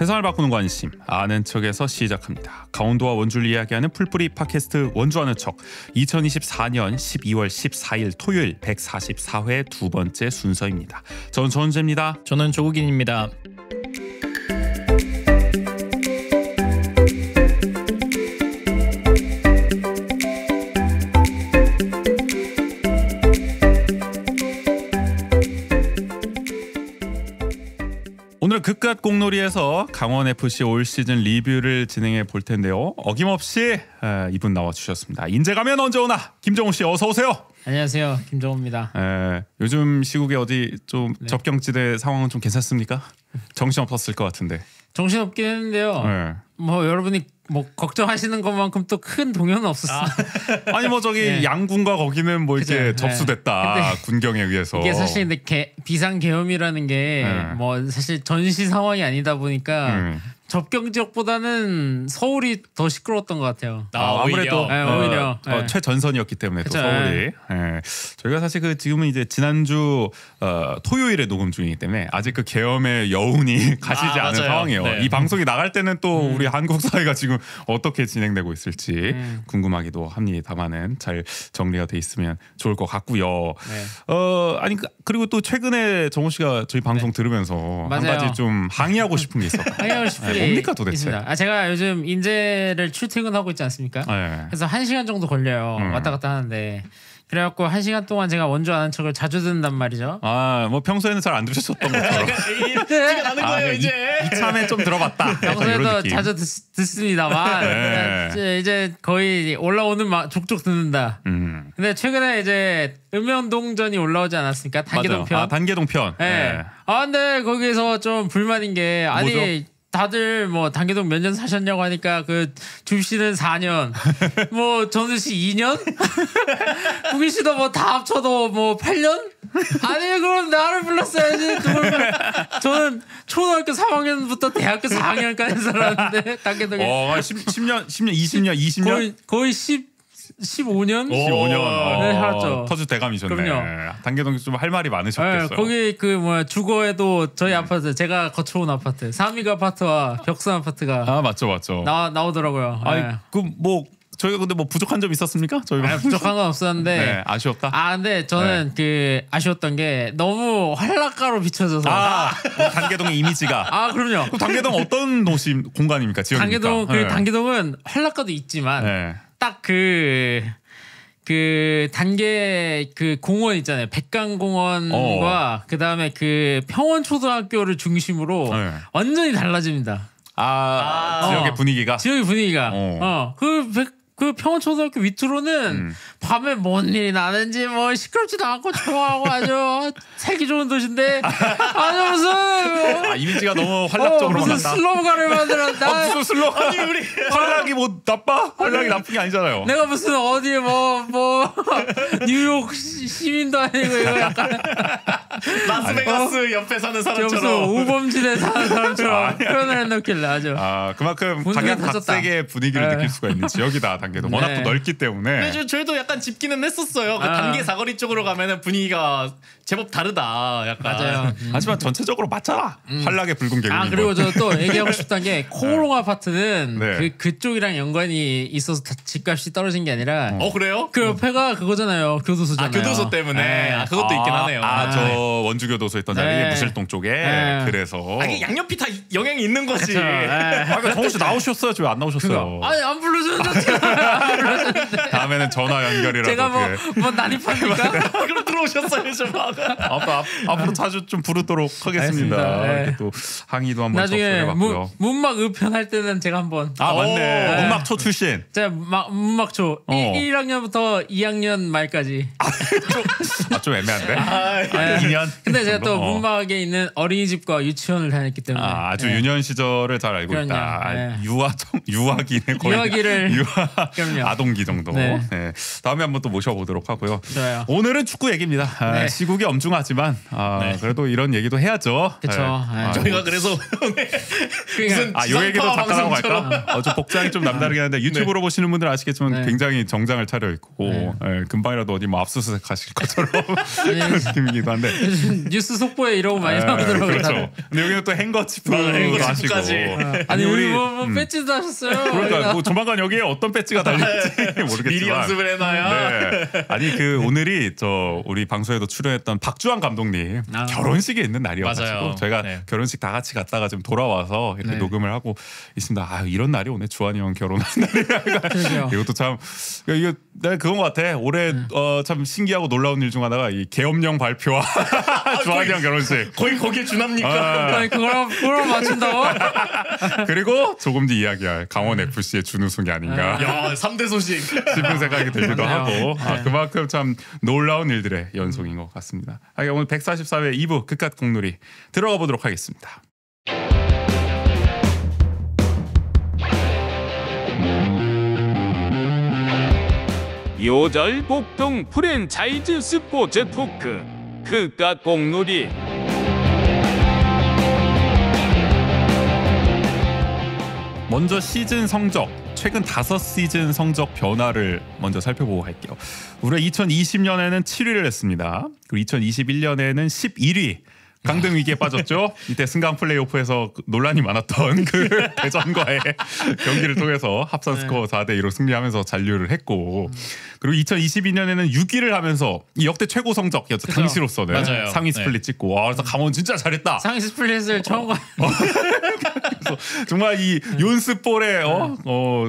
세상을 바꾸는 관심 아는 척에서 시작합니다. 강원도와 원주를 이야기하는 풀뿌리 팟캐스트 원주 아는 척 2024년 12월 14일 토요일 144회 두 번째 순서입니다. 저는 전재입니다. 저는 조국인입니다. 오늘 그깟 공놀이에서 강원FC 올 시즌 리뷰를 진행해 볼 텐데요. 어김없이 이분 나와주셨습니다. 인제 가면 언제 오나 김정우 씨 어서 오세요. 안녕하세요, 김정우입니다. 요즘 시국에 어디 좀 접경지대 상황은 좀 괜찮습니까? 정신 없었을 것 같은데. 정신 없긴 했는데요. 뭐 여러분이 뭐 걱정하시는 것만큼 또 큰 동요는 없었어요. 아니 뭐 저기 양군과 거기는 뭐 이렇게 접수됐다 군경에 의해서. 이게 사실 근데 비상 계엄이라는 게 뭐 사실 전시 상황이 아니다 보니까 접경 지역보다는 서울이 더 시끄러웠던 것 같아요. 아무래도 오히려 최전선이었기 때문에 또 서울이. 저희가 사실 그 지금은 이제 지난주 토요일에 녹음 중이기 때문에 아직 그 계엄의 여운이 가시지 않은 상황이에요. 이 방송이 나갈 때는 또 우리 한국 사회가 지금 어떻게 진행되고 있을지 궁금하기도 합니다만은 잘 정리가 돼 있으면 좋을 것 같고요. 아니 그리고 또 최근에 정우 씨가 저희 방송 들으면서 한 가지 좀 항의하고 싶은 게 있었어요. 항의하고 싶은 게 뭡니까 도대체? 있습니다. 제가 요즘 인제를 출퇴근하고 있지 않습니까? 그래서 1시간 정도 걸려요. 왔다 갔다 하는데. 그래갖고 1시간 동안 제가 원주 아는 척을 자주 듣는단 말이죠. 뭐 평소에는 잘 안 들으셨던 것처럼. 티가 나는 거예요 이제. 이참에 좀 들어봤다. 평소에도 자주 듣습니다만 이제 거의 올라오는 족족 듣는다. 근데 최근에 이제 읍면동전이 올라오지 않았습니까? 단계동 편. 단계동 편. 근데 거기에서 좀 불만인 게 아니. 다들 뭐 단계동 몇 년 사셨냐고 하니까 그 줍씨는 4년, 뭐 전우 씨 2년, 국인 씨도 뭐 다 합쳐도 뭐 8년? 아니 그럼 나를 불렀어야지. 저는 초등학교 3학년부터 대학교 4학년까지 살았는데 단계동에 10년, 20년 거의 15년? 15년. 네, 살았죠. 터주 대감이셨네. 그럼요. 단계동 좀 할 말이 많으셨겠어요. 거기 그 뭐야 주거에도 저희 아파트 제가 거쳐온 아파트 삼익 아파트와 벽산 아파트가 맞죠. 나오더라고요. 그 뭐 저희가 근데 뭐 부족한 점 있었습니까? 저희가 부족한 건 없었는데 아쉬웠다. 근데 저는 그 아쉬웠던 게 너무 활락가로 비춰져서 단계동의 이미지가. 그럼요. 그럼 단계동 어떤 도시 공간입니까? 지역입니까? 단계동은 활락가도 있지만 딱 그 단계 그 공원 있잖아요. 백강공원과 그 다음에 그 평원초등학교를 중심으로 완전히 달라집니다. 지역의 분위기가. 그 평원초등학교 밑으로는 밤에 뭔 일이 나는지 뭐 시끄럽지도 않고 좋아하고 아주 살기 좋은 도시인데 아주 무슨 이미지가 너무 활락적으로 무슨 슬로건을 만들었다. 무슨 슬로건? 아니 우리 활락이 뭐 나빠? 활락이 나쁜 게 아니잖아요. 내가 무슨 어디 뭐 뉴욕 시민도 아니고 이거 약간 라스베가스 옆에 사는 사람처럼 우범지대 사는 사람처럼 표현을 해놓길래 아주 그만큼 각양각색의 분위기를 느낄 수가 있는 지역이다. 단계동 워낙 또 넓기 때문에. 저희도 약간 짚기는 했었어요. 그 단계 사거리 쪽으로 가면은 분위기가 제법 다르다. 약간. 맞아요. 하지만 전체적으로 맞잖아. 활락의 붉은 개구리. 그리고 저 또 얘기하고 싶던 게 코오롱 아파트는 그쪽이랑 연관이 있어서 집값이 떨어진 게 아니라. 그래요? 그 옆에가 그거잖아요. 교도소잖아요. 교도소 때문에. 그것도 있긴 하네요. 저 원주 교도소 있던 자리 무실동 쪽에. 그래서. 이게 양옆이 다 영향이 있는 거지. 정우 씨 나오셨어요? 왜 안 나오셨어요? 안 불러주는데. 다음에는 전화 연결이라도. 제가 뭐 난입합니까? 그럼 들어오셨어요 좀. 앞으로 자주 좀 부르도록 하겠습니다. 또 항의도 한번 접수해봤고요. 문막 의편할 때는 제가 한번. 맞네. 문막초 출신. 제가 문막초 1학년부터 2학년 말까지. 좀 애매한데? 2년. 근데 제가 또 문막에 있는 어린이집과 유치원을 다녔기 때문에 아주 유년 시절을 잘 알고 있다. 유아기네 거의. 유아기를 아동기 정도. 다음에 한번 또 모셔보도록 하고요. 좋아요. 오늘은 축구 얘기입니다. 그렇습니다. 네. 시국이 엄중하지만 네. 그래도 이런 얘기도 해야죠. 그렇죠. 저희가 그래서 무슨 요 얘기도 지상파 잠깐 하고 방송처럼. 갈까? 좀 복장이 좀 남다르긴 한데 유튜브로 보시는 분들 아시겠지만 네. 굉장히 정장을 차려입고 금방이라도 어디 뭐 압수수색 하실 것처럼 그런 느낌이기도 한데 뉴스 속보에 이러고 많이 나오더라고요. 그렇죠. 근데 여기는 또 행거치프도 하시고 아니 우리 뭐 배지도 하셨어요. 그러니까 뭐 조만간 여기에 어떤 배지가 달릴지 모르겠지만 미리 연습을 해놔야. 네. 아니 오늘이 우리 방송에도 출연했던 박주환 감독님 결혼식이 있는 날이어가지고 맞아요. 저희가 네. 결혼식 다 같이 갔다가 지금 돌아와서 이렇게 네. 녹음을 하고 있습니다. 이런 날이 오늘 주환이 형 결혼한 날이야. 이것도 참 이거 내가 그건 것 같아. 올해 참 신기하고 놀라운 일 중 하나가 이 계엄령 발표와 주환이 형 결혼식. 거의 거기에 준합니까? 아니 그거랑 맞춘다고? 그리고 조금 뒤 이야기할 강원 FC의 준우승이 아닌가. 야 3대 소식. 싶은 생각이 들기도 맞네요. 하고 그만큼 참 놀라운 일들의 연속인 것 같습니다. 오늘 144회 2부 끝까지 공놀이 들어가 보도록 하겠습니다. 요절 복동 프랜차이즈 스포츠 토크 그깟 공놀이. 먼저 시즌 성적, 최근 5시즌 성적 변화를 먼저 살펴보고 갈게요. 우리가 2020년에는 7위를 했습니다. 그리고 2021년에는 11위. 강등 위기에 빠졌죠. 이때 승강 플레이오프에서 논란이 많았던 그 대전과의 경기를 통해서 합산 스코어 4대 2로 승리하면서 잔류를 했고, 그리고 2022년에는 6위를 하면서 이 역대 최고 성적이었죠. 그쵸. 당시로서는 맞아요. 상위 스플릿 찍고 그래서 강원 진짜 잘했다. 상위 스플릿을 처음 가. 그래서 정말 이 윤스볼의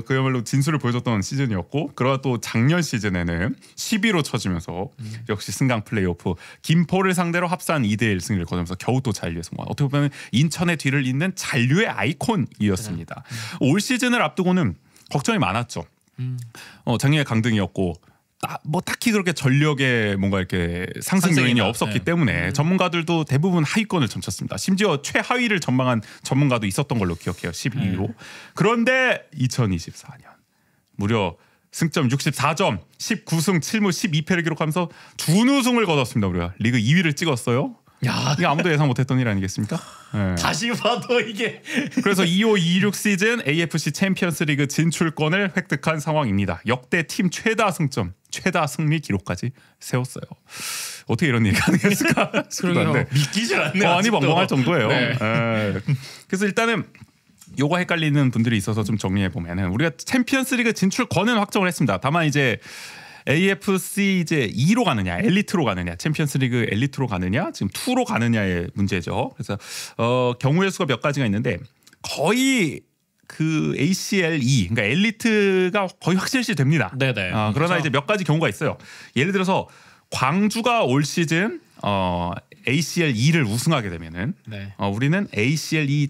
그야말로 진수를 보여줬던 시즌이었고, 그러다 또 작년 시즌에는 10위로 쳐지면서 역시 승강 플레이오프 김포를 상대로 합산 2대1 승리를 거두면서 겨우 또 잔류에 성공. 어떻게 보면 인천의 뒤를 잇는 잔류의 아이콘이었습니다. 올 시즌을 앞두고는 걱정이 많았죠. 작년에 강등이었고 뭐 딱히 그렇게 전력에 뭔가 이렇게 상승 요인이 상승이나, 없었기 네. 때문에 전문가들도 대부분 하위권을 점쳤습니다. 심지어 최하위를 전망한 전문가도 있었던 걸로 기억해요. 12위로. 그런데 2024년 무려 승점 64점, 19승 7무 12패를 기록하면서 준우승을 거뒀습니다. 우리가 리그 2위를 찍었어요. 야 이게 아무도 예상 못했던 일 아니겠습니까? 네. 다시 봐도 이게 그래서 25-26 시즌 AFC 챔피언스리그 진출권을 획득한 상황입니다. 역대 팀 최다 승점, 최다 승리 기록까지 세웠어요. 어떻게 이런 얘기가 가능했을까 싶기도 한데 믿기질 않네요. 아니 아직도. 멍멍할 정도예요. 네. 예. 그래서 일단은 요거 헷갈리는 분들이 있어서 좀 정리해 보면은 우리가 챔피언스리그 진출권은 확정을 했습니다. 다만 이제 AFC 이제 2로 가느냐, 엘리트로 가느냐, 챔피언스리그 엘리트로 가느냐, 지금 2로 가느냐의 문제죠. 그래서 경우의 수가 몇 가지가 있는데 거의 그 ACL 2, 그러니까 엘리트가 거의 확실시 됩니다. 네네. 그러나 그렇죠. 이제 몇 가지 경우가 있어요. 예를 들어서 광주가 올 시즌 ACL 2를 우승하게 되면은 네. 우리는 ACL 2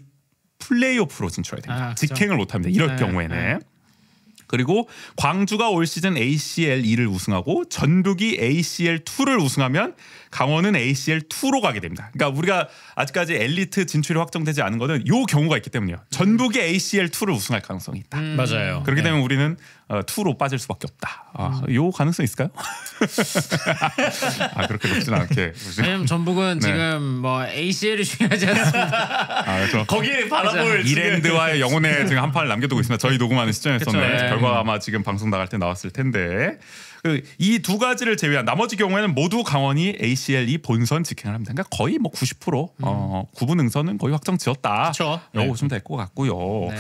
플레이오프로 진출해야 됩니다. 그렇죠. 직행을 못합니다. 이럴 네, 경우에는. 네. 그리고 광주가 올 시즌 ACL 2를 우승하고 전북이 ACL 2를 우승하면 강원은 ACL 2로 가게 됩니다. 그러니까 우리가 아직까지 엘리트 진출이 확정되지 않은 거는 요 경우가 있기 때문이에요. 전북이 ACL 2를 우승할 가능성이 있다. 맞아요. 그렇게 네. 되면 우리는 2로 빠질 수밖에 없다. 요 가능성 있을까요? 그렇게 높지는 않게. 왜냐면 전북은 네. 지금 뭐 ACL이 중요하지 않습니다. 그렇죠. 거기에 바라볼 이랜드와의 영혼의 지금 한 판을 남겨두고 있습니다. 저희 녹음하는 시점이었었는데 그쵸, 네. 결과가 아마 지금 방송 나갈 때 나왔을 텐데 이 두 가지를 제외한 나머지 경우에는 모두 강원이 ACL 2 본선 직행을 합니다. 그러니까 거의 뭐 90% 구분 응선은 거의 확정 지었다. 그쵸. 라고 네. 보시면 될 것 같고요. 네.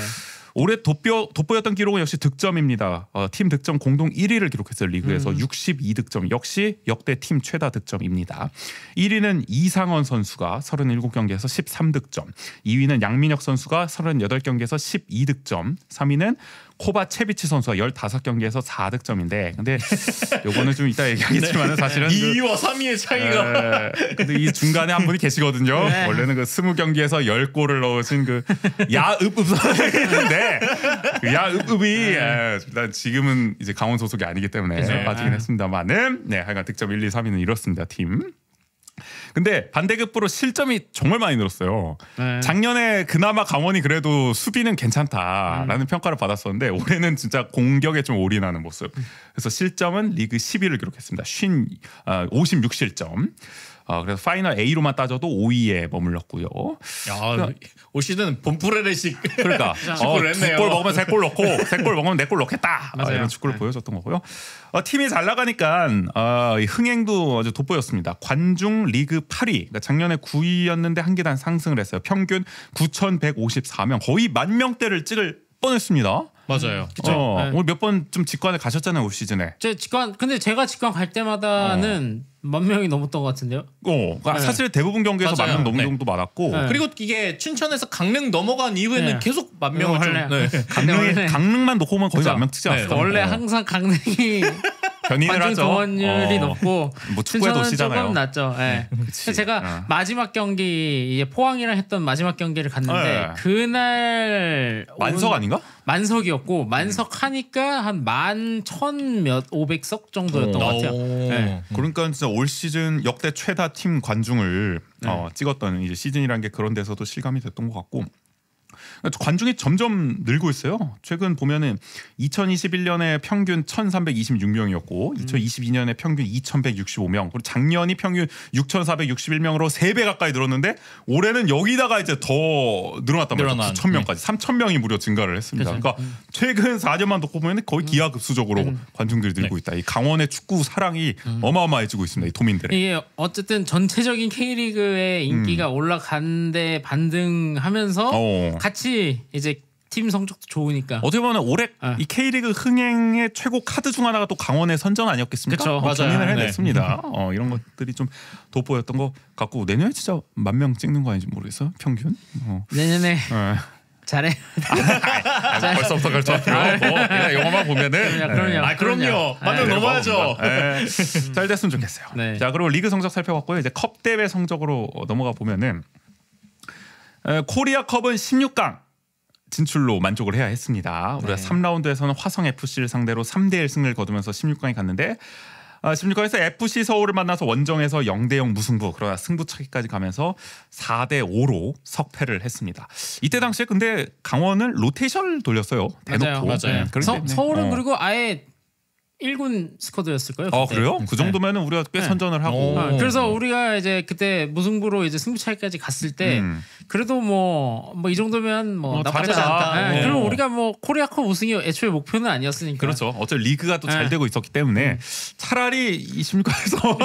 올해 돋보였던 기록은 역시 득점입니다. 팀 득점 공동 1위를 기록했어요. 리그에서 62득점. 역시 역대 팀 최다 득점입니다. 1위는 이상원 선수가 37경기에서 13득점. 2위는 양민혁 선수가 38경기에서 12득점. 3위는 코바체비치 선수가 15경기에서 4득점인데 근데 요거는 좀 이따 얘기하겠지만 사실은 2위와 3위의 차이가 근데 이 중간에 한 분이 계시거든요. 네. 원래는 그 20경기에서 10골을 넣으신 그 야읍읍 선수인데 그 야읍읍이 일단 지금은 이제 강원 소속이 아니기 때문에 그죠. 빠지긴 했습니다만은 하여간 득점 1, 2, 3위는 이렇습니다. 팀. 근데 반대급부로 실점이 정말 많이 늘었어요. 네. 작년에 그나마 강원이 그래도 수비는 괜찮다라는 평가를 받았었는데 올해는 진짜 공격에 좀 올인하는 모습. 그래서 실점은 리그 10위를 기록했습니다. 56실점. 그래서 파이널 A로만 따져도 5위에 머물렀고요. 야, 올 시즌 본프레레식 그러니까 축구를 했네요. 2골 먹으면 3골 넣고 3골 먹으면 4골 넣겠다. 이런 축구를 보여줬던 거고요. 팀이 잘 나가니까 이 흥행도 아주 돋보였습니다. 관중 리그 8위. 그러니까 작년에 9위였는데 한 계단 상승을 했어요. 평균 9,154명. 거의 10,000명대를 찍을 뻔했습니다. 맞아요. 오늘 몇 번 좀 직관을 가셨잖아요, 올 시즌에. 근데 제가 직관 갈 때마다는 10,000명이 넘었던 것 같은데요. 그러니까 사실 대부분 경기에서 맞아요. 10,000명 넘는 경우도 많았고. 네. 그리고 이게 춘천에서 강릉 넘어간 이후에는 네. 계속 10,000명을 원래. 좀 강릉만 놓고 보면 거의 그쵸. 10,000명 찍지 않았어요. 원래 항상 강릉이 견인을 관중 하죠. 동원율이 높고 뭐 축구에도 춘천은 오시잖아요. 조금 낮죠. 네. 그치. 제가 마지막 경기 이제 포항이랑 했던 마지막 경기를 갔는데 네. 그날 만석 아닌가? 만석이었고 만석하니까 한 11,500석 정도였던 것 같아요. 네. 그러니까 진짜 올 시즌 역대 최다 팀 관중을 찍었던 이제 시즌이란 게 그런 데서도 실감이 됐던 것 같고. 관중이 점점 늘고 있어요. 최근 보면은 2021년에 평균 1,326명이었고 2022년에 평균 2,165명. 그리고 작년이 평균 6,461명으로 3배 가까이 늘었는데 올해는 여기다가 이제 더 늘어났단 말이죠. 9,000명까지 3,000명이 무려 증가를 했습니다. 그쵸. 그러니까 최근 4년만 놓고 보면 거의 기하급수적으로 관중들이 늘고 있다. 이 강원의 축구 사랑이 어마어마해지고 있습니다. 이 도민들의. 이게 어쨌든 전체적인 K리그의 인기가 올라간데 반등하면서 같이 이제 팀 성적도 좋으니까. 어떻게 보면 올해 이 K리그 흥행의 최고 카드 중 하나가 또 강원의 선전 아니었겠습니까? 그쵸, 맞아요. 정리를 네. 해냈습니다. 이런 것들이 좀 돋보였던 것 같고 내년에 진짜 10,000명 찍는 거 아닌지 모르겠어요. 평균. 내년에 잘해. 벌써부터 결정해요. 그냥 영화만 보면은. 그럼요. 10,000명 넘어야죠. 잘 됐으면 좋겠어요. 네. 자, 그리고 리그 성적 살펴봤고요. 이제 컵 대회 성적으로 넘어가 보면은 코리아컵은 16강 진출로 만족을 해야 했습니다. 우리가 3라운드에서는 화성 FC를 상대로 3대1 승리를 거두면서 16강에 갔는데 16강에서 FC 서울을 만나서 원정에서 0대0 무승부, 그러나 승부차기까지 가면서 4대5로 석패를 했습니다. 이때 당시에 근데 강원은 로테이션을 돌렸어요. 대놓고. 맞아요. 서울은 그리고 아예 1군 스쿼드였을 거예요. 그때. 그래요? 그 정도면은 우리가 꽤 선전을 하고. 그래서 우리가 이제 그때 무승부로 이제 승부차기까지 갔을 때 그래도 뭐 이 정도면 나쁘지 잘했다. 않다. 그리고 우리가 뭐 코리아컵 우승이 애초에 목표는 아니었으니까. 그렇죠. 어차피 리그가 또 잘 되고 있었기 때문에 차라리 26강에서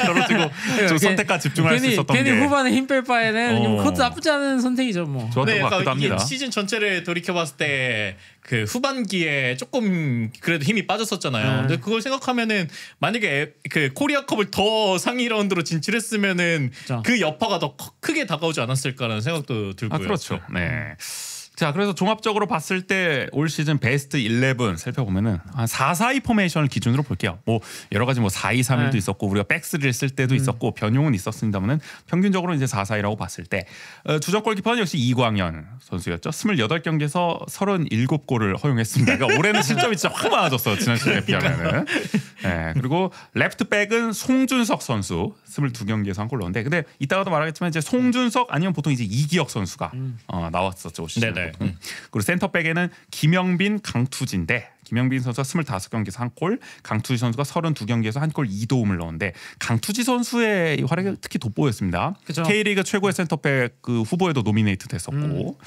떨어지고 좀 선택과 집중할 수 있었던 괜히 게 후반에 힘 뺄 바에는 그것도 나쁘지 않은 선택이죠. 뭐. 좋았던 것 같기도 합니다. 시즌 전체를 돌이켜봤을 때 그 후반기에 조금 그래도 힘이 빠졌었잖아요. 근데 그걸 생각하면은 만약에 그 코리아컵을 더 상위 라운드로 진출했으면은 그 여파가 더 크게 다가오지 않았을까라는 생각도 들고요. 그렇죠. 네. 자, 그래서 종합적으로 봤을 때 올 시즌 베스트 11 살펴보면은 한 4-4-2 포메이션을 기준으로 볼게요. 뭐 여러 가지 뭐 4-2-3-1도 있었고 우리가 백스리를 쓸 때도 있었고 변용은 있었습니다만은 평균적으로 이제 4-4-2라고 봤을 때 주전 골키퍼는 역시 이광현 선수였죠. 28경기에서 37골을 허용했습니다. 그러니까 올해는 실점이 진짜 확 많아졌어요. 지난 시즌에 비하면은. 네, 그리고 레프트백은 송준석 선수 22경기에서 한 골 넣었는데 근데 이따가도 말하겠지만 이제 송준석 아니면 보통 이제 이기혁 선수가 나왔었죠. 올 시즌. 그리고 센터백에는 김영빈, 강투진데 김영빈 선수가 25경기에서 한 골, 강투지 선수가 32경기에서 한 골 2도움을 넣었는데 강투지 선수의 활약이 특히 돋보였습니다. 그쵸. K리그 최고의 센터백 그 후보에도 노미네이트 됐었고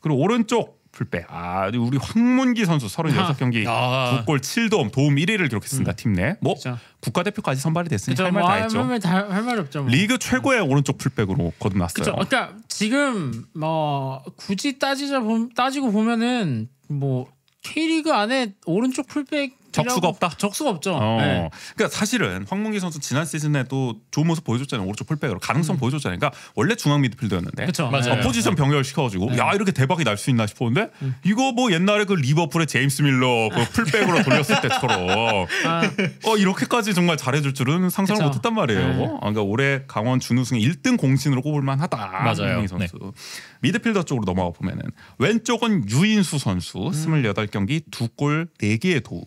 그리고 오른쪽 풀백 우리 황문기 선수 36경기 9골 7도움 도움 1위를 기록했습니다. 팀 내. 뭐 그쵸. 국가대표까지 선발이 됐으니 할 말 다 했죠. 할 말 없죠. 뭐. 리그 최고의 오른쪽 풀백으로 거듭났어요. 그쵸. 그러니까 지금 뭐 굳이 따지고 보면은 뭐 K리그 안에 오른쪽 풀백 적수가 없다. 적수가 없죠. 네. 그러니까 사실은 황문기 선수 지난 시즌에도 좋은 모습 보여줬잖아요. 오른쪽 풀백으로 가능성 보여줬잖아요. 그러니까 원래 중앙 미드필더였는데 포지션 병렬 시켜가지고 야 이렇게 대박이 날 수 있나 싶었는데 이거 뭐 옛날에 그 리버풀의 제임스 밀러 그 풀백으로 돌렸을 때처럼 이렇게까지 정말 잘해줄 줄은 상상을 못했단 말이에요. 그러니까 올해 강원 준우승의 1등 공신으로 꼽을 만하다. 황문기 선수. 미드필더 쪽으로 넘어가 보면은 왼쪽은 유인수 선수 28경기 2골 4개의 도움.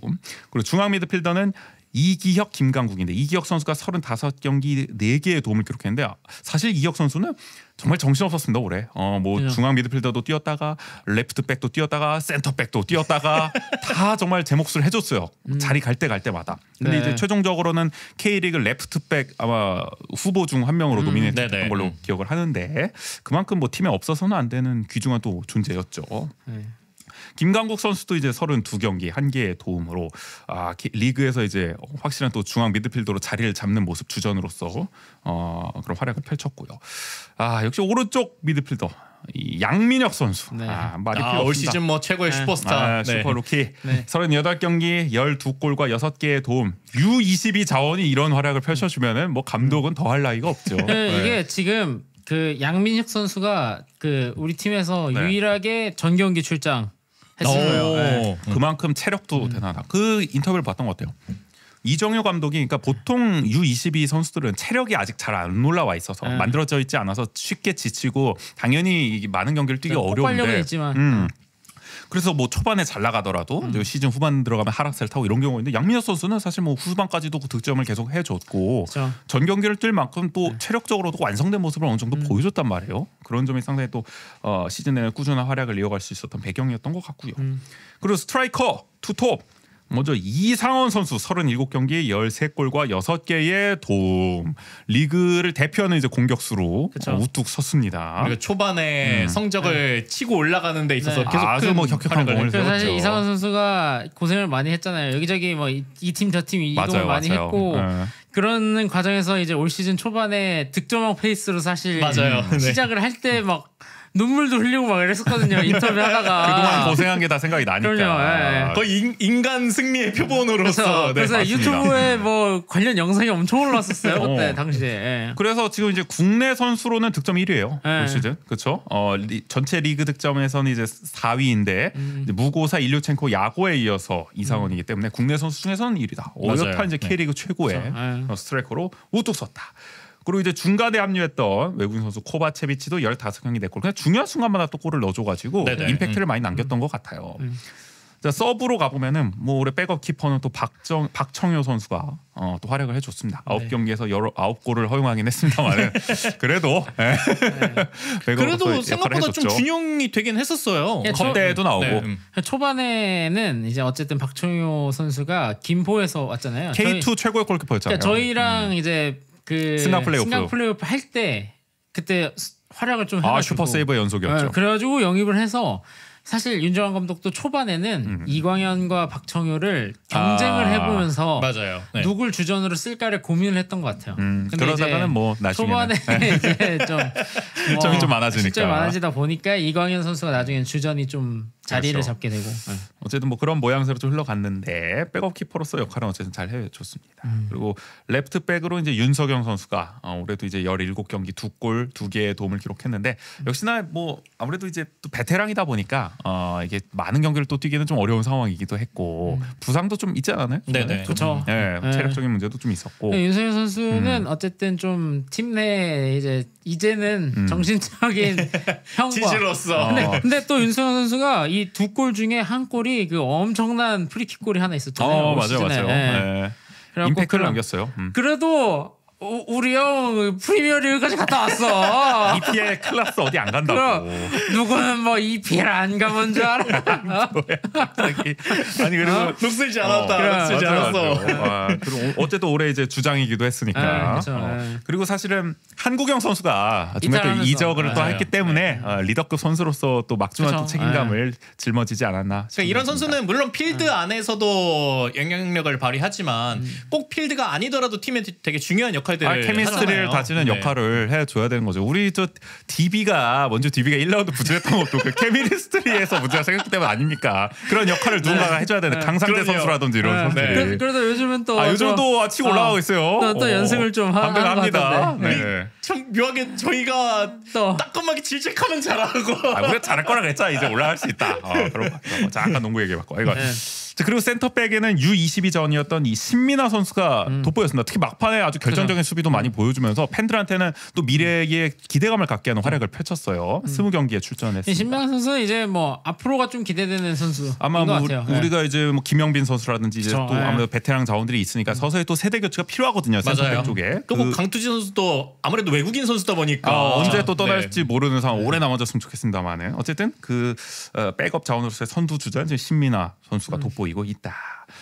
그리고 중앙 미드필더는 이기혁, 김강국인데 이기혁 선수가 35경기 4개의 도움을 기록했는데 사실 이기혁 선수는 정말 정신없었습니다 올해. 뭐 중앙 미드필더도 뛰었다가 레프트백도 뛰었다가 센터백도 뛰었다가 다 정말 제 몫을 해줬어요. 자리 갈 때마다. 근데 이제 최종적으로는 K리그 레프트백 아마 후보 중 한 명으로 노미네이트된 걸로 기억을 하는데 그만큼 뭐 팀에 없어서는 안 되는 귀중한 또 존재였죠. 김강국 선수도 이제 32경기 1개의 도움으로 리그에서 이제 확실한 또 중앙 미드필더로 자리를 잡는 모습 주전으로서 그런 활약을 펼쳤고요. 역시 오른쪽 미드필더 이 양민혁 선수. 말이 필요 올 시즌 뭐 최고의 슈퍼스타. 슈퍼 루키. 38경기 12골과 6개의 도움. U22 자원이 이런 활약을 펼쳐주면은 뭐 감독은 더할 나위가 없죠. 이게 지금 그 양민혁 선수가 그 우리 팀에서 유일하게 전경기 출장 했어요. 그만큼 체력도 대단하다. 그 인터뷰를 봤던 것 같아요. 이정효 감독이 그러니까 보통 U22 선수들은 체력이 아직 잘 안 올라와 있어서 만들어져 있지 않아서 쉽게 지치고 당연히 많은 경기를 뛰기 어려운데 그래서 뭐 초반에 잘 나가더라도 시즌 후반 들어가면 하락세를 타고 이런 경우인데 양민혁 선수는 사실 뭐 후반까지도 그 득점을 계속 해줬고 전 경기를 뛸 만큼 또 체력적으로도 완성된 모습을 어느 정도 보여줬단 말이에요. 그런 점이 상당히 또 시즌 내내 꾸준한 활약을 이어갈 수 있었던 배경이었던 것 같고요. 그리고 스트라이커 투톱 먼저 이상원 선수 37경기 13골과 6개의 도움. 리그를 대표하는 이제 공격수로 우뚝 섰습니다. 그리고 초반에 성적을 치고 올라가는 데 있어서 계속 아주 뭐 격격한 공을 세웠죠. 사실 이상원 선수가 고생을 많이 했잖아요. 여기저기 뭐 이 팀 저 팀 이동을 많이 했고 그런 과정에서 이제 올 시즌 초반에 득점왕 페이스로 사실 시작을 할 때 막 눈물도 흘리고 막 이랬었거든요. 인터뷰 하다가 그동안 고생한 게 다 생각이 나니까. 거의 인간 승리의 표본으로서 그래서 유튜브에 뭐 관련 영상이 엄청 올라왔었어요. 그때 당시에. 그래서 지금 이제 국내 선수로는 득점 1위예요. 올 시즌. 그렇죠? 전체 리그 득점에서는 이제 4위인데 이제 무고사 일류첸코 야고에 이어서 이상원이기 때문에 국내 선수 중에서는 1위다. 어엿한 이제 K리그 최고의 스트라이커로 우뚝 섰다. 그리고 이제 중간에 합류했던 외국인 선수 코바체비치도 15경기 냈골. 그냥 중요한 순간마다 또 골을 넣어줘가지고 임팩트를 많이 남겼던 것 같아요. 자, 서브로 가보면은 뭐 올해 백업 키퍼는 또 박청효 선수가 또 활약을 해줬습니다. 9경기에서 9골을 허용하긴 했습니다만 그래도 그래도 생각보다 좀 준용이 되긴 했었어요. 컵대에도 나오고 초반에는 이제 어쨌든 박청효 선수가 김포에서 왔잖아요. K2 최고의 골키퍼였잖아요. 그러니까 저희랑 이제 그 승강 플레이오프 할 때 그때 활약을 좀 해가지고 슈퍼 세이브의 연속이었죠. 그래가지고 영입을 해서 사실 윤정환 감독도 초반에는 이광현과 박청효를 경쟁을 해보면서 누굴 주전으로 쓸까를 고민을 했던 것 같아요. 근데 그러다가는 뭐 나중에는 초반에 이제 좀 실점이 좀 많아지니까 실점이 많아지다 보니까 이광현 선수가 나중엔 주전이 좀 자리를 잡게 되고 어쨌든 뭐 그런 모양새로 좀 흘러갔는데 백업 키퍼로서 역할은 어쨌든 잘 해줬습니다. 그리고 레프트 백으로 이제 윤석영 선수가 올해도 이제 17경기 2골 2개의 도움을 기록했는데 역시나 뭐 아무래도 이제 또 베테랑이다 보니까 이게 많은 경기를 또 뛰기는 좀 어려운 상황이기도 했고 부상도 좀 있지 않았나요? 네네 그렇죠. 체력적인 문제도 좀 있었고 윤석영 선수는 어쨌든 좀 팀 내 이제는 정신적인 형과 지지로서 근데 또 윤석영 선수가 이 2골 중에 한 골이 그 엄청난 프리킥 골이 하나 있었잖아요. 맞아요. 임팩트를 남겼어요. 그래도 우리 형 프리미어리그까지 갔다 왔어. EPL 클래스 어디 안 간다고. 누구는 뭐 EPL 안 가본 줄 알아. 아니 그리고 녹슬지 않았다. 녹슬지 않았어. 그리고 어쨌든 올해 이제 주장이기도 했으니까. 그리고 사실은 한국영 선수가 중간에 이적을 또 했기 때문에 리더급 선수로서 또 막중한 또 책임감을 짊어지지 않았나. 그러니까 이런 선수는 물론 필드 안에서도 영향력을 발휘하지만 꼭 필드가 아니더라도 팀에 되게 중요한 역할들을 케미스트리를 다지는 역할을 해줘야 되는 거죠. 우리 저 DB가 먼저 DB가 1라운드 부진했던 것도 그 케미스트리에서 문제가 생겼기 때문 아닙니까? 그런 역할을 누군가가 해줘야 되는 강상대 선수라든지 이런 선수들이. 그래도 요즘은 또 요즘 또 치고 올라가고 있어요. 또 연승을 좀 하는 것 같은데. 참 묘하게 저희가 또 따끔하게 질책하면 잘하고. 우리가 잘할 거라 그랬잖아. 이제 올라갈 수 있다. 그런 거. 잠깐 농구 얘기해봤고. 자, 그리고 센터백에는 U22 전이었던 이 신민아 선수가 돋보였습니다. 특히 막판에 아주 결정적인 수비도 많이 보여주면서 팬들한테는 또 미래에 기대감을 갖게 하는 활약을 펼쳤어요. 20경기에 출전했습니다. 신민아 선수는 이제 뭐 앞으로가 좀 기대되는 선수. 아마 뭐 우리가 이제 뭐 김영빈 선수라든지 이제 또 아무래도 베테랑 자원들이 있으니까 서서히 또 세대 교체가 필요하거든요. 센터백 쪽에. 그 뭐 강투진 선수도 아무래도 외국인 선수다 보니까 언제 또 떠날지 모르는 상황 오래 남아줬으면 좋겠습니다만은 어쨌든 그 백업 자원으로서의 선두 주전 신민아 선수가 돋보이고 있다.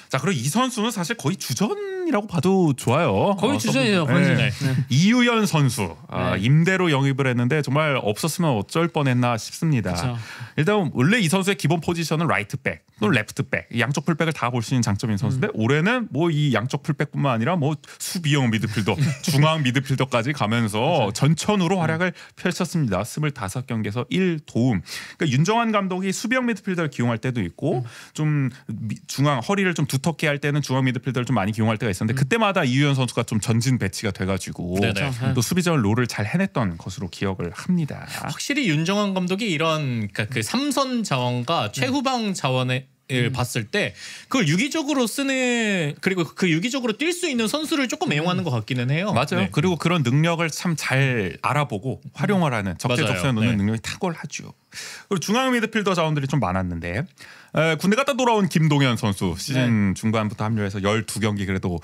자, 그리고 이 선수는 사실 거의 주전이라고 봐도 좋아요. 거의 주전이죠. 네. 이유연 선수 임대로 영입을 했는데 정말 없었으면 어쩔 뻔했나 싶습니다. 그쵸. 일단 원래 이 선수의 기본 포지션은 라이트백 또는 레프트백 양쪽 풀백을 다 볼 수 있는 장점인 선수인데 올해는 뭐 이 양쪽 풀백뿐만 아니라 뭐 수비형 미드필더, 중앙 미드필더까지 가면서 전천후로 활약을 펼쳤습니다. 25경기에서 1도움. 그러니까 윤정환 감독이 수비형 미드필더를 기용할 때도 있고 좀 중앙 허리를 좀 두텁게 할 때는 중앙 미드필더를 좀 많이 기용할 때가 있었는데 그때마다 이유연 선수가 좀 전진 배치가 돼가지고 또 수비적인 롤을 잘 해냈던 것으로 기억을 합니다. 확실히 윤정환 감독이 이런 그러니까 그 삼선 자원과 최후방 자원을 봤을 때 그걸 유기적으로 쓰는 그리고 그 유기적으로 뛸 수 있는 선수를 조금 애용하는 것 같기는 해요. 맞아요. 네. 그리고 그런 능력을 참 잘 알아보고 활용을 하는 적재적소에 놓는 능력이 탁월하죠. 그리고 중앙 미드필더 자원들이 좀 많았는데 군대 갔다 돌아온 김동현 선수 시즌 중반부터 합류해서 12경기 그래도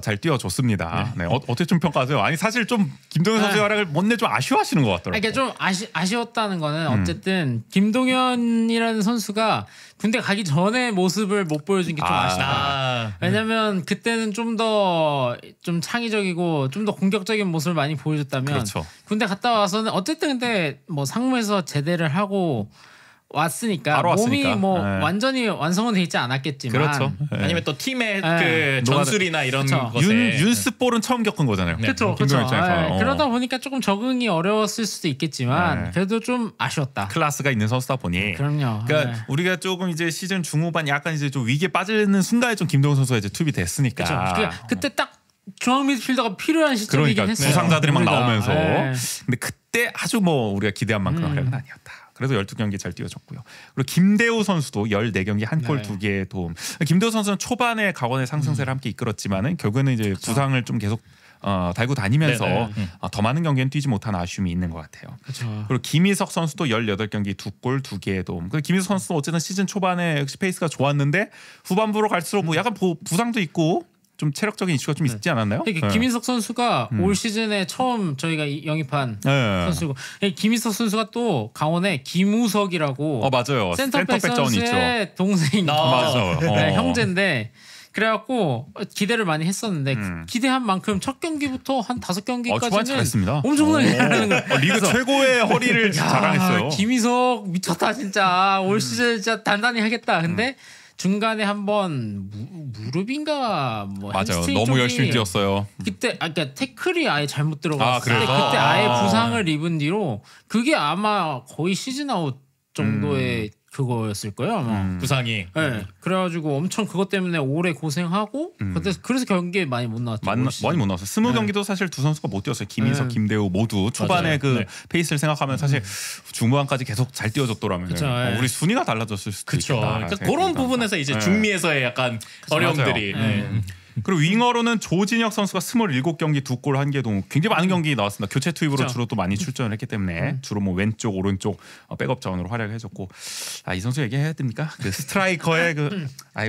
잘 뛰어줬습니다. 네. 어떻게 좀 평가하세요? 아니 사실 좀 김동현 선수의 활약을 못내 좀 아쉬워하시는 것 같더라고요. 그러니까 좀 아쉬웠다는 거는 어쨌든 김동현이라는 선수가 군대 가기 전에 모습을 못 보여준 게 좀 아쉽다. 왜냐면 그때는 좀 더 좀 창의적이고 좀 더 공격적인 모습을 많이 보여줬다면 그렇죠. 군대 갔다 와서는 어쨌든 근데 뭐 상무에서 제대를 하고 왔으니까 몸이 뭐 완전히 완성은 돼 있지 않았겠지만 그렇죠. 아니면 또 팀의 그 전술이나 이런 것에 윤스볼은 처음 겪은 거잖아요. 그렇죠. 그러다 보니까 조금 적응이 어려웠을 수도 있겠지만 그래도 좀 아쉬웠다. 클래스가 있는 선수다 보니. 그럼요. 그러니까 우리가 조금 이제 시즌 중후반 약간 이제 좀 위기에 빠지는 순간에 좀 김동현 선수가 이제 투입이 됐으니까. 그렇죠. 그때 딱 중앙 미드필더가 필요한 시점이긴 그러니까 했어요. 부상자들이 막 나오면서. 근데 그때 아주 뭐 우리가 기대한 만큼 활약은 아니었다. 그래서 12경기 잘 뛰어줬고요. 그리고 김대우 선수도 14경기 한 골 2개의 도움. 김대우 선수는 초반에 강원의 상승세를 함께 이끌었지만은 결국에는 이제 부상을 좀 계속 달고 다니면서 더 많은 경기는 뛰지 못한 아쉬움이 있는 것 같아요. 그리고 김희석 선수도 18경기 2골 2개의 도움. 김희석 선수도 어쨌든 시즌 초반에 역시 페이스가 좋았는데 후반부로 갈수록 뭐 약간 부상도 있고 좀 체력적인 이슈가 좀 있지 않았나요? 김희석 선수가 올 시즌에 처음 저희가 영입한 선수고 김희석 선수가 또 강원에 김우석이라고 맞아요. 센터백 선수의 동생입니다. 맞아요. 형제인데 그래갖고 기대를 많이 했었는데 기대한 만큼 첫 경기부터 한 5경기까지는 잘했습니다. 엄청나게 잘하는 거예요. 리그 최고의 허리를 자랑했어요. 김희석 미쳤다 진짜. 올 시즌 진짜 단단히 하겠다. 근데 중간에 한번 무릎인가 뭐 맞아요. 너무 열심히 뛰었어요. 그때 그러니까 태클이 아예 잘못 들어갔을 때 그때 그래서? 아예 부상을 입은 뒤로 그게 아마 거의 시즌 아웃 정도의 그거였을 거예요 아마. 부상이. 네. 그래가지고 엄청 그것 때문에 오래 고생하고 그래서 경기에 많이 못 나왔죠. 많이 못 나왔어요. 20경기도 사실 두 선수가 못 뛰었어요. 김희석, 김대우 모두 초반에 그 페이스를 생각하면 사실 중반까지 계속 잘 뛰어줬더라면 우리 순위가 달라졌을 수도 있겠다. 그러니까 그런 부분에서 이제 중미에서의 약간 어려움들이. 그리고 윙어로는 조진혁 선수가 27경기 2골 1개 동 굉장히 많은 경기 나왔습니다. 교체 투입으로 주로 또 많이 출전을 했기 때문에 주로 뭐 왼쪽 오른쪽 백업 자원으로 활약을 해줬고 이 선수 얘기해야 됩니까? 그 스트라이커의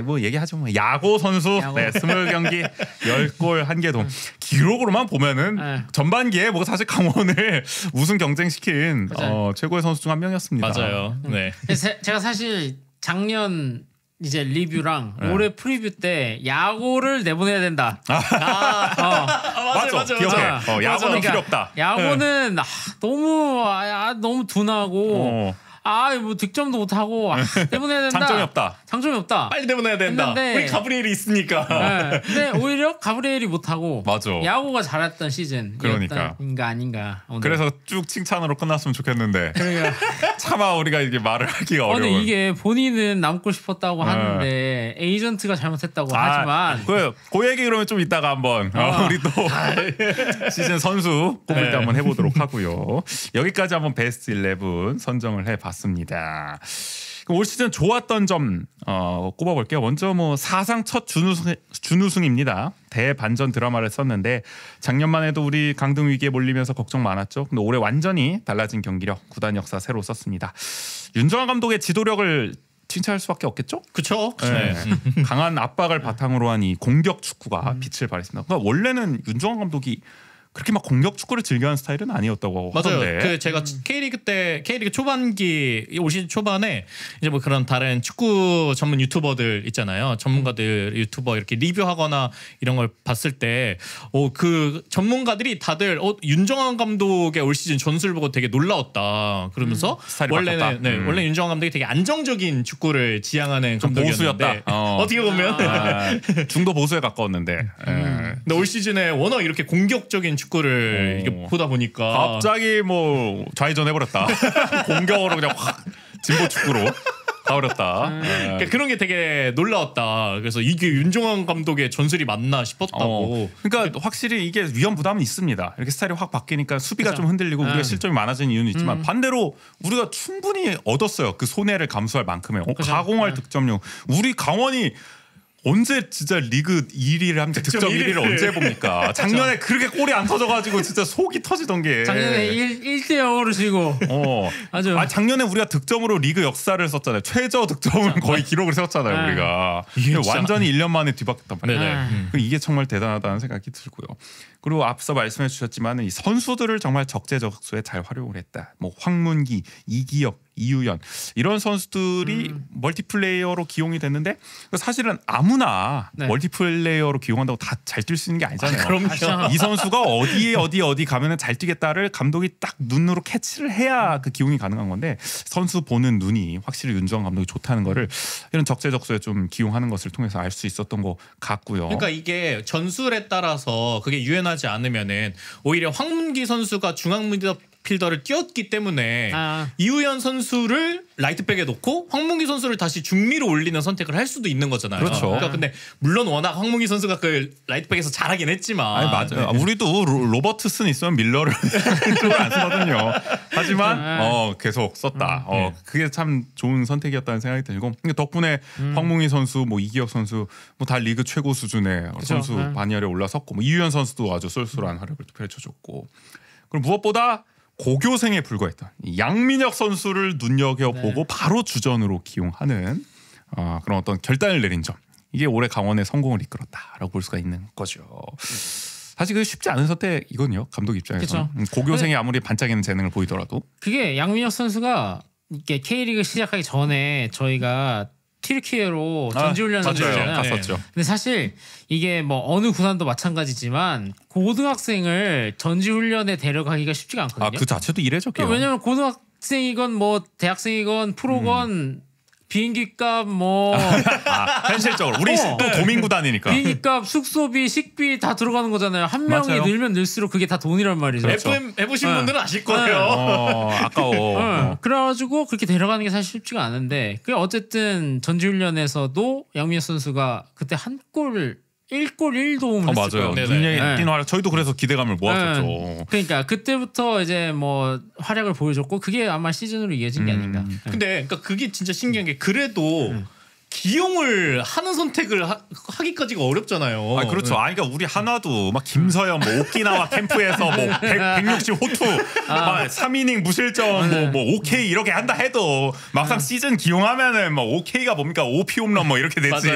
뭐 얘기하죠. 뭐 야고 선수 20경기 10골 1개 동 기록으로만 보면은 전반기에 뭐 사실 강원을 우승 경쟁시킨 최고의 선수 중 한 명이었습니다. 맞아요. 네. 제가 사실 작년 이제 리뷰랑 올해 프리뷰 때 야구를 내보내야 된다. 맞아. 기억해. 야구는 필요 없다. 야구는 너무 둔하고 뭐 득점도 못하고 내보내야 된다. 장점이 없다. 빨리 내보내야 된다. 우리 가브리엘이 있으니까. 근데 오히려 가브리엘이 못하고 야구가 잘했던 시즌. 그러니까. 아닌가. 오늘. 그래서 쭉 칭찬으로 끝났으면 좋겠는데. 차마 우리가 이게 말을 하기가 어려워. 근데 이게 본인은 남고 싶었다고 하는데 에이전트가 잘못했다고 하지만. 그 얘기 그러면 좀 이따가 한번 우리 또 시즌 선수 꼽을 때 한번 해보도록 하고요. 여기까지 한번 베스트 11 선정을 해봤습니다. 올 시즌 좋았던 점 꼽아볼게요. 먼저 뭐 사상 첫 준우승입니다. 대반전 드라마를 썼는데 작년만 해도 우리 강등 위기에 몰리면서 걱정 많았죠. 근데 올해 완전히 달라진 경기력, 구단 역사 새로 썼습니다. 윤정환 감독의 지도력을 칭찬할 수밖에 없겠죠? 그렇죠. 네. 강한 압박을 바탕으로 한 이 공격 축구가 빛을 발했습니다. 그러니까 원래는 윤정환 감독이 그렇게 막 공격 축구를 즐겨하는 스타일은 아니었다고 맞아요. 하던데. 그 제가 K리그 초반기 올 시즌 초반에 이제 뭐 그런 다른 축구 전문 유튜버들 있잖아요. 전문가들 유튜버 이렇게 리뷰하거나 이런 걸 봤을 때 그 전문가들이 다들 윤정환 감독의 올 시즌 전술을 보고 되게 놀라웠다. 그러면서 원래는 원래 윤정환 감독이 되게 안정적인 축구를 지향하는 감독이었는데 어떻게 보면 중도 보수에 가까웠는데. 근데 올 시즌에 워낙 이렇게 공격적인 축구를 이게 보다 보니까 갑자기 뭐 좌회전 해버렸다. 공격으로 그냥 확 진보 축구로 가버렸다. 그러니까 그런 게 되게 놀라웠다. 그래서 이게 윤정환 감독의 전술이 맞나 싶었다고. 그러니까 확실히 이게 위험 부담은 있습니다. 이렇게 스타일이 확 바뀌니까 수비가 좀 흔들리고 우리가 실점이 많아지는 이유는 있지만 반대로 우리가 충분히 얻었어요. 그 손해를 감수할 만큼의 가공할 득점력. 우리 강원이 언제 진짜 리그 1위를 하면 득점 1위를 언제 해봅니까? 작년에 그렇게 골이 안 터져가지고 진짜 속이 터지던 게. 작년에 1대 0으로 지고. 아주. 작년에 우리가 득점으로 리그 역사를 썼잖아요. 최저 득점을 거의 기록을 세웠잖아요. 우리가. 이게 완전히 1년 만에 뒤바뀌었단 말이에요. 이게 정말 대단하다는 생각이 들고요. 그리고 앞서 말씀해 주셨지만 이 선수들을 정말 적재적소에 잘 활용을 했다. 뭐 황문기, 이기혁, 이우연 이런 선수들이 멀티플레이어로 기용이 됐는데 사실은 아무나 멀티플레이어로 기용한다고 다 잘 뛸 수 있는 게 아니잖아요. 그럼요. 이 선수가 어디 가면은 잘 뛰겠다를 감독이 딱 눈으로 캐치를 해야 그 기용이 가능한 건데 선수 보는 눈이 확실히 윤정환 감독이 좋다는 거를 이런 적재적소에 좀 기용하는 것을 통해서 알 수 있었던 것 같고요. 그러니까 이게 전술에 따라서 그게 유연하지 않으면은 오히려 황문기 선수가 중앙 미드필더를 띄웠기 때문에 이우연 선수를 라이트백에 놓고 황문기 선수를 다시 중미로 올리는 선택을 할 수도 있는 거잖아요. 그렇죠. 그러니까 근데 물론 워낙 황문기 선수가 그 라이트백에서 잘하긴 했지만. 맞아요. 우리도 로버트슨 있으면 밀러를 쪽을 안 쓰거든요. 하지만 계속 썼다. 그게 참 좋은 선택이었다는 생각이 들고 덕분에 황문기 선수, 뭐 이기혁 선수 뭐 다 리그 최고 수준의 선수 반열에 올라섰고 뭐 이유연 선수도 아주 쏠쏠한 활약을 펼쳐줬고 그리고 무엇보다 고교생에 불과했던 양민혁 선수를 눈여겨보고 바로 주전으로 기용하는 그런 어떤 결단을 내린 점 이게 올해 강원의 성공을 이끌었다라고 볼 수가 있는 거죠. 사실 그 쉽지 않은 선택이거든요. 감독 입장에서 고교생이 아무리 반짝이는 재능을 보이더라도 그게 양민혁 선수가 이게 K리그 시작하기 전에 저희가 튀르키예로 전지훈련을 했잖아요. 갔었죠. 근데 사실 이게 뭐 어느 구단도 마찬가지지만 고등학생을 전지훈련에 데려가기가 쉽지가 않거든요. 그 자체도 이례적이에요. 왜냐면 고등학생이건 뭐 대학생이건 프로건 비행기값 뭐 현실적으로 우리 또 도민구단이니까 비행기값, 숙소비, 식비 다 들어가는 거잖아요. 한 명이 맞아요. 늘면 늘수록 그게 다 돈이란 말이죠. FM 해보신 분들은 아실 거예요. 아까워. 그래가지고 그렇게 데려가는 게 사실 쉽지가 않은데 그 어쨌든 전지훈련에서도 양민혁 선수가 그때 한 골 1골 1도움을 했을 맞아요. 거예요. 눈에 띄는 활약. 저희도 그래서 기대감을 모았었죠. 그러니까 그때부터 이제 뭐 활약을 보여줬고 그게 아마 시즌으로 이어진 게 아닌가. 근데 그러니까 그게 진짜 신기한 게 그래도 기용을 하는 선택을 하기까지가 어렵잖아요. 그렇죠. 그러니까 우리 한화도 막 김서현 뭐 오키나와 캠프에서 뭐 160 호투 막 3이닝 무실점 뭐 OK 이렇게 한다 해도 막상 시즌 기용하면은 뭐 OK가 뭡니까? OP 홈런 뭐 이렇게 되지.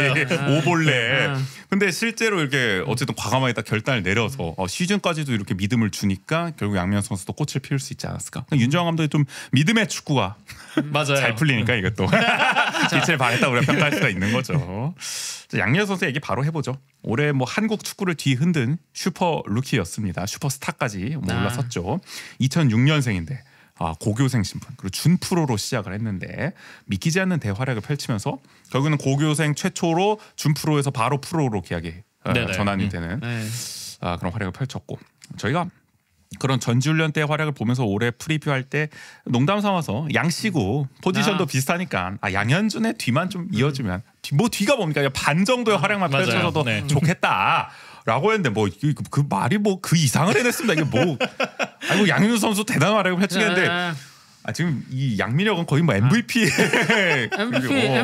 오볼레. 근데 실제로 이렇게 어쨌든 과감하게 딱 결단을 내려서 시즌까지도 이렇게 믿음을 주니까 결국 양민혁 선수도 꽃을 피울 수 있지 않았을까. 윤정환 감독이 좀 믿음의 축구가 맞아요. 잘 풀리니까 이것도 빛을 발했다 우리가 평가할 수가 있는 거죠. 양민혁 선수 얘기 바로 해보죠. 올해 뭐 한국 축구를 뒤흔든 슈퍼 루키였습니다. 슈퍼스타까지 뭐 올라섰죠. 2006년생인데 고교생 신분 그리고 준 프로로 시작을 했는데 믿기지 않는 대활약을 펼치면서 결국은 고교생 최초로 준 프로에서 바로 프로로 계약이 전환이 되는 그런 활약을 펼쳤고 저희가 그런 전지훈련 때 활약을 보면서 올해 프리뷰할 때 농담 삼아서 양씨고 포지션도 비슷하니까 양현준의 뒤만 좀 이어주면 뭐 뒤가 뭡니까 반 정도의 활약만 펼쳐줘도 좋겠다. 라고 했는데 뭐 그 말이 뭐 그 이상을 해냈습니다. 이게 뭐 양현준 선수 대단한 활약을 펼치겠는데 지금 이 양민혁은 거의 뭐 MVP에 MVP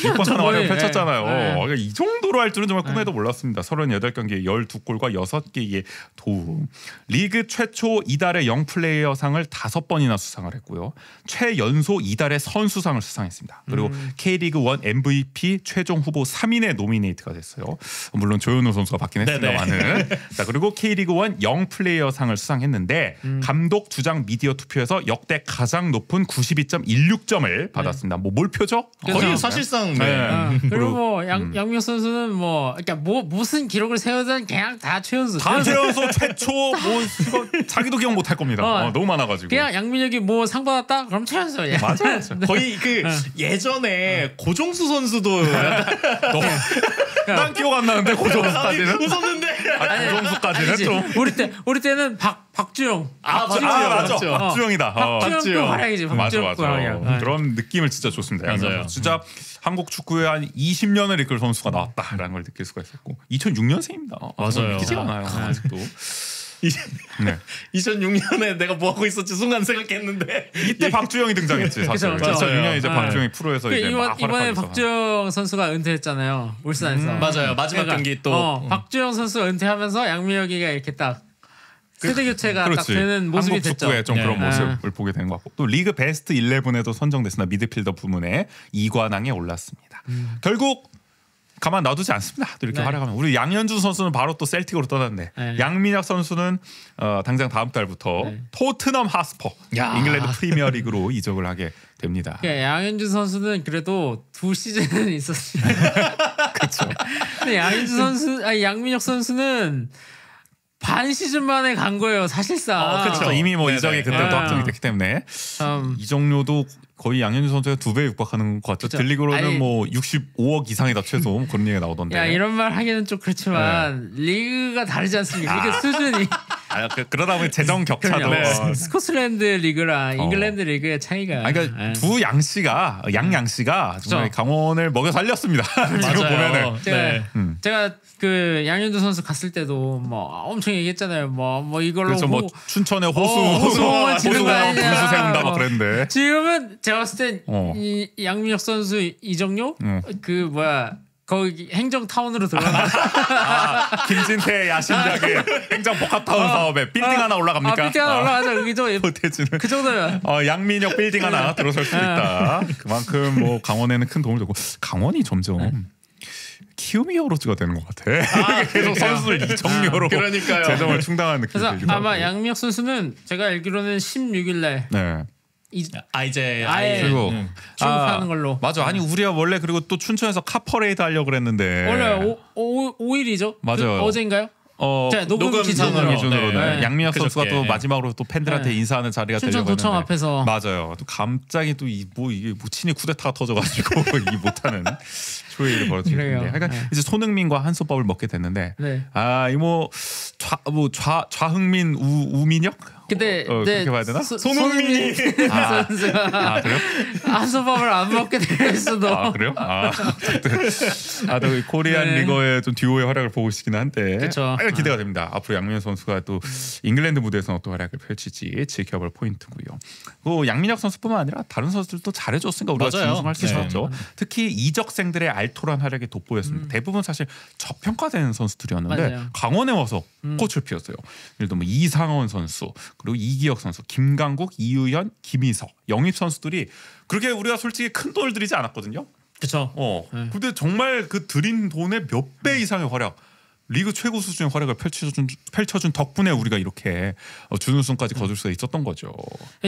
6번 활약을 펼쳤잖아요. 네. 그러니까 이 정도로 할 줄은 정말 꿈에도 몰랐습니다. 38경기에 12골과 6개의 도움. 리그 최초 이달의 영플레이어상을 5번이나 수상을 했고요. 최연소 이달의 선수상을 수상했습니다. 그리고 K리그 1 MVP 최종 후보 3인에 노미네이트가 됐어요. 물론 조현우 선수가 받긴 했습니다만은. 자, 그리고 K리그 1 영플레이어상을 수상했는데 감독, 주장, 미디어 투표에서 역대 가장 높은 92.16점을 받았습니다. 뭐 몰표죠? 거의 사실상 그리고 뭐 양민혁 선수는 뭐 그러니까 무슨 기록을 세우든 그냥 다 최연소. 다 최연소 최초 뭐 자기도 기억 못할 겁니다. 너무 많아가지고. 그냥 양민혁이 뭐 상 받았다? 그럼 최연소. 맞아요. 거의 그 예전에 고종수 선수도 난 기억 안 나는데 고종수까지는. 웃었는데. 고종수까지는 좀. 우리 때는 박주영. 맞죠. 박주영이다. 박주영 활약이지. 맞아. 그런 느낌을 진짜 좋습니다. 맞아요. 진짜 한국 축구에 한 20년을 이끌 선수가 나왔다라는 걸 느낄 수가 있었고 2006년생입니다. 맞아요. 믿기지가 않아요. 아직도. 2006년에 내가 뭐 하고 있었지 순간 생각했는데 이때 박주영이 등장했지 사실. 그쵸. 2006년 이제 박주영이 프로에서 이제 이번에 박주영 선수가 은퇴했잖아요. 울산에서. 맞아요. 마지막 경기 또 박주영 선수 은퇴하면서 양민혁이가 이렇게 딱 세대 교체가 딱 되는 모습이 한국 됐죠. 축구에 좀 그런 모습을 보게 되는 것 같고 또 리그 베스트 11에도 선정됐으나 미드필더 부문에 2관왕에 올랐습니다. 결국 가만 놔두지 않습니다. 또 이렇게 활약하면 우리 양현준 선수는 바로 또 셀틱으로 떠났네. 양민혁 선수는 당장 다음 달부터 토트넘 하스퍼 잉글랜드 프리미어리그로 이적을 하게 됩니다. 양현준 선수는 그래도 2시즌은 있었어요. 그렇죠. 근데 양민혁 선수는 반 시즌 만에 간 거예요, 사실상. 그렇죠. 이미 뭐 이적이 그때부터 확정이 됐기 때문에 이적료도 거의 양현준 선수가 2배 육박하는 것 같죠. 들리기로는 뭐 65억 이상이다 최소 그런 얘기가 나오던데. 야 이런 말 하기는 좀 그렇지만 리그가 다르지 않습니까? 리그 수준이. 그러다 보니 재정 격차도. 스코틀랜드 리그랑 잉글랜드 리그의 차이가. 그러니까 두 양씨가 정말 강원을 먹여 살렸습니다. 지금 보면은. 제가 그 양현준 선수 갔을 때도 뭐 엄청 얘기했잖아요. 뭐 이걸로 그렇죠. 뭐 춘천에 호수공원 분수 세운다 막 그랬는데. 지금은 제가 봤을 땐 이 양민혁 선수 이적료 그 뭐야 거기 행정타운으로 들어간다. 김진태 야심작의 행정복합타운 사업에 빌딩 하나 올라갑니까? 빌딩 하나 올라가죠. 여기도 그 정도면 양민혁 빌딩 하나 들어설 수 있다. 그만큼 뭐 강원에는 큰 도움을 줬고 강원이 점점 키움이 히어로즈가 되는 것 같아. 계속 선수들 이적료로 재정을 충당하는 느낌이 그래서 들기도 아마 하고. 양민혁 선수는 제가 알기로는 16일날 이제 그리고 출국하는 걸로. 맞아. 아니 우리가 원래 그리고 또 춘천에서 카퍼레이드 하려고 그랬는데 원래 5일이죠. 맞아요. 어젠가요? 녹음 기준으로는 양민혁 선수가 또 마지막으로 또 팬들한테 인사하는 자리가 되려고 했는데 춘천도청 앞에서 맞아요. 또 갑자기 또 이게 친이 쿠데타가 터져가지고 이 못하는 초회를 벌어지게 됐는데 그러니까 이제 손흥민과 한솥밥을 먹게 됐는데 좌흥민 우민혁 근데 그렇게 봐야 되나? 손흥민이 선수가 그래요? 한솥밥을 안 먹게 될 수도. 그래요? 또 코리안 리거의 좀 듀오의 활약을 보고 싶긴 한데 기대가 됩니다. 앞으로 양민혁 선수가 또 잉글랜드 무대에서는 어떤 활약을 펼칠지 지켜볼 포인트고요. 그 양민혁 선수뿐만 아니라 다른 선수들도 잘해줬으니까 우리가 존중할 수 있었죠. 특히 이적생들의 알토란 활약이 돋보였습니다. 대부분 사실 저평가되는 선수들이었는데 강원에 와서 꽃을 피웠어요. 예를 들면 이상원 선수 그리고 이기혁 선수, 김강국, 이우현, 김희석 영입 선수들이 그렇게 우리가 솔직히 큰 돈을 들이지 않았거든요. 그렇죠. 근데 정말 그 들인 돈의 몇 배 이상의 활약, 리그 최고 수준의 활약을 펼쳐준 덕분에 우리가 이렇게 준우승까지 거둘 수 있었던 거죠.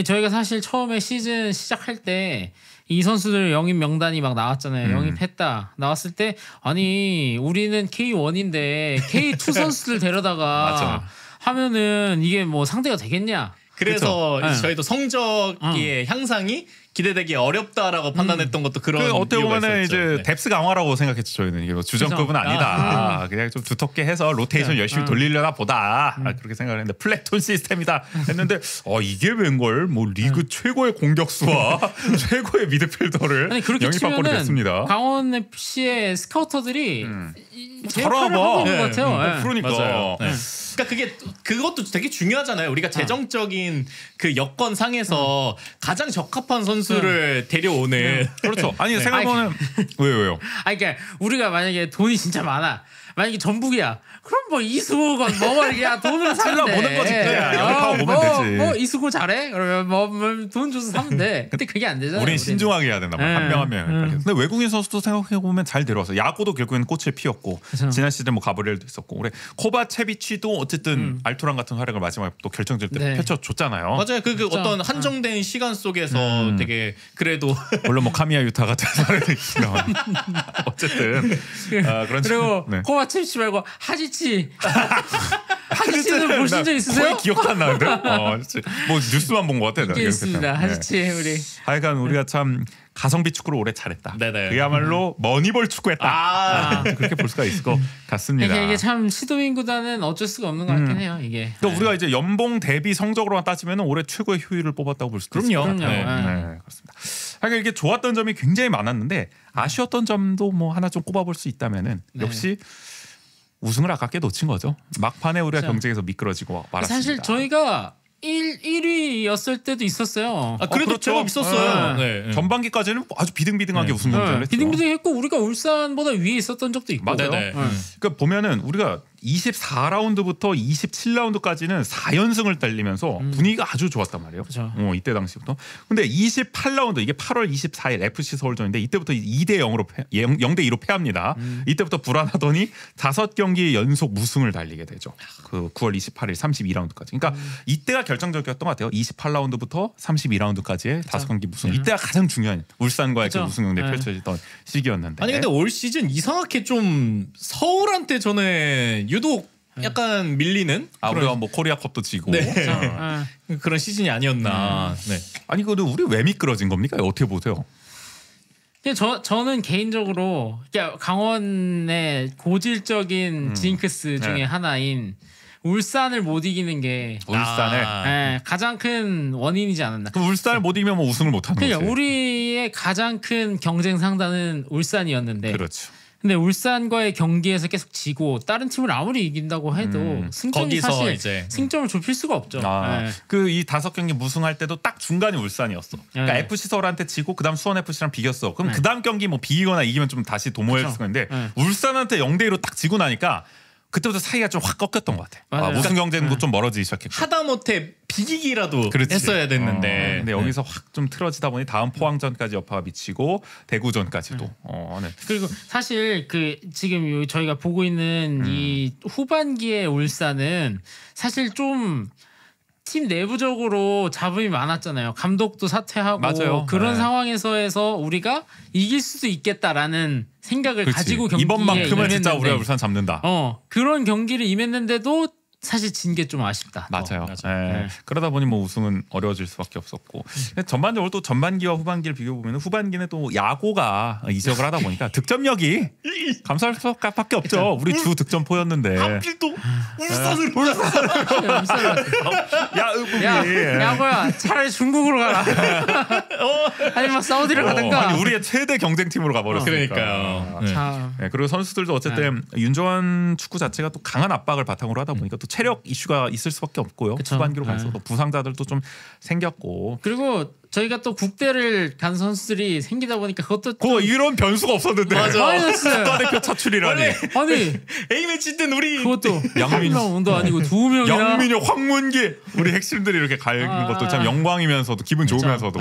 저희가 사실 처음에 시즌 시작할 때 이 선수들 영입 명단이 막 나왔잖아요. 영입했다 나왔을 때 아니 우리는 K1인데 K2 선수들 데려다가 하면은 이게 뭐 상대가 되겠냐. 그래서 저희도 성적의 향상이 기대되기 어렵다라고 판단했던 것도 그런 어떻게 보면은 이제 뎁스 강화라고 생각했죠. 저희는 이게 뭐 주전급은 아니다. 그냥 좀 두텁게 해서 로테이션 열심히 돌리려나 보다 그렇게 생각을 했는데 플래톤 시스템이다 했는데 이게 웬걸 뭐 리그 최고의 공격수와 최고의 미드필더를 영입하고 됐습니다. 강원 FC의 스카우터들이 잘 알아봐. 하고 있는 것 같아요. 그러니까. 그러니까 그것도 되게 중요하잖아요. 우리가 재정적인 그 여건 상에서 가장 적합한 선수를 데려오는. 그렇죠. 아니 생각해보면 왜요? 아니 그러니까 우리가 만약에 돈이 진짜 많아. 만약에 전북이야. 그럼 뭐 이수건 야 돈으로 사면 돼. 보는 거지. 연습하고 보면 되지. 뭐 이수고 잘해? 그러면 뭐 돈 줘서 사면 돼. 근데 그게 안 되잖아. 우린 신중하게 해야 된다. 한 명 한 명. 근데 외국인 선수도 생각해 보면 잘 데려와서 야구도 결국에는 꽃을 피웠고 그쵸. 지난 시즌 뭐 가브리엘도 있었고 올해 코바체비치도 어쨌든 알투란 같은 활약을 마지막에 또 결정질 때 펼쳐줬잖아요. 맞아요. 그 어떤 한정된 시간 속에서 되게 그래도 물론 뭐 카미야 유타 같은 사례도 있지만 어쨌든 그런 그리고 코바체비치 말고 하지치. 하지치는 보신 적 있으세요? 거의 기억도 안 나는데. 뭐 뉴스만 본 것 같아요. 있습니다. 하지치 우리. 하여간 우리가 참 가성비 축구를 오래 잘했다. 네네. 그야말로 머니볼 축구했다. 그렇게 볼 수가 있을 것 같습니다. 이게 참 시도민구단은 어쩔 수가 없는 것 같긴 해요. 이게. 그러니까 우리가 이제 연봉 대비 성적으로만 따지면 올해 최고의 효율을 뽑았다고 볼 수도 있을 것 같아요. 네, 그렇습니다. 하여간 이게 좋았던 점이 굉장히 많았는데 아쉬웠던 점도 뭐 하나 좀 꼽아볼 수 있다면은 역시 우승을 아깝게 놓친 거죠. 막판에 우리가 경쟁에서 미끄러지고 말았습니다. 사실 저희가 1위였을 때도 있었어요. 그래도 그렇죠. 제법 있었어요. 네. 전반기까지는 아주 비등비등하게 우승 경쟁을 했죠. 비등비등했고 우리가 울산보다 위에 있었던 적도 있고. 맞아요. 그러니까 보면은 우리가 24라운드부터 27라운드까지는 4연승을 달리면서 분위기가 아주 좋았단 말이에요. 그렇죠. 이때 당시부터. 근데 28라운드 이게 8월 24일 FC 서울전인데 이때부터 2대 0으로 0대 2로 패합니다. 이때부터 불안하더니 5경기 연속 무승을 달리게 되죠. 그 9월 28일 32라운드까지. 그러니까 이때가 결정적이었던 것 같아요. 28라운드부터 32라운드까지의 5경기 무승. 이때가 가장 중요한 울산과의 그 우승 경쟁이 펼쳐지던 시기였는데. 아니 근데 올 시즌 이상하게 좀 서울한테 저는 유독 약간 밀리는 우리가 뭐 코리아컵도 지고 그런 시즌이 아니었나. 아니 그래도 우리 왜 미끄러진 겁니까? 어떻게 보세요? 저는 개인적으로 강원의 고질적인 징크스 중에 하나인 울산을 못 이기는 게 울산을 가장 큰 원인이지 않았나. 그럼 울산을 못 이기면 뭐 우승을 못 하는 거지. 우리의 가장 큰 경쟁 상단은 울산이었는데. 그렇죠. 근데 울산과의 경기에서 계속 지고 다른 팀을 아무리 이긴다고 해도 승점이 사실 이제. 승점을 좁힐 수가 없죠. 그 이 5경기 무승할 때도 딱 중간이 울산이었어. 그러니까 FC 서울한테 지고 그다음 수원 FC랑 비겼어. 그럼 그다음 경기 뭐 비기거나 이기면 좀 다시 도모할 수가 있는데 울산한테 0대 2로 딱 지고 나니까 그때부터 사이가 좀 확 꺾였던 것 같아. 우승 경쟁도 좀 멀어지기 시작했고. 하다못해 비기기라도 했어야 됐는데. 근데 여기서 확 좀 틀어지다 보니 다음 포항전까지 여파가 미치고 대구전까지도. 그리고 사실 그 지금 저희가 보고 있는 이 후반기의 울산은 사실 좀 팀 내부적으로 잡음이 많았잖아요. 감독도 사퇴하고 맞아요. 그런 상황에서 우리가 이길 수도 있겠다라는 생각을 가지고 경기에 이번만큼은 진짜 우리가 울산 잡는다. 그런 경기를 임했는데도 사실 진 게 좀 아쉽다. 맞아요. 그러다 보니 뭐 우승은 어려워질 수밖에 없었고 전반적으로 또 전반기와 후반기를 비교 보면 후반기는 또 야구가 이적을 하다 보니까 득점력이 감사할 수밖에 없죠. 우리 주 득점포였는데. 하필 또 울산으로. 야구야 차라리 중국으로 가라. 아니면 사우디를 가든가. 아니 우리의 최대 경쟁팀으로 가버렸으니까. 그러니까요. 그리고 선수들도 어쨌든 윤정환 축구 자체가 또 강한 압박을 바탕으로 하다 보니까 또 체력 이슈가 있을 수밖에 없고요. 후반기로 가서 또 부상자들도 좀 생겼고. 그리고 저희가 또 국대를 간 선수들이 생기다 보니까 그것도 이런 변수가 없었는데. 맞아. 국가대표 차출이라니. 아니 A매치 땐 우리 그것도 양민영도 아니고 2명이나 양민영, 황문기 우리 핵심들이 이렇게 가는 것도 참 영광이면서도 기분 좋으면서도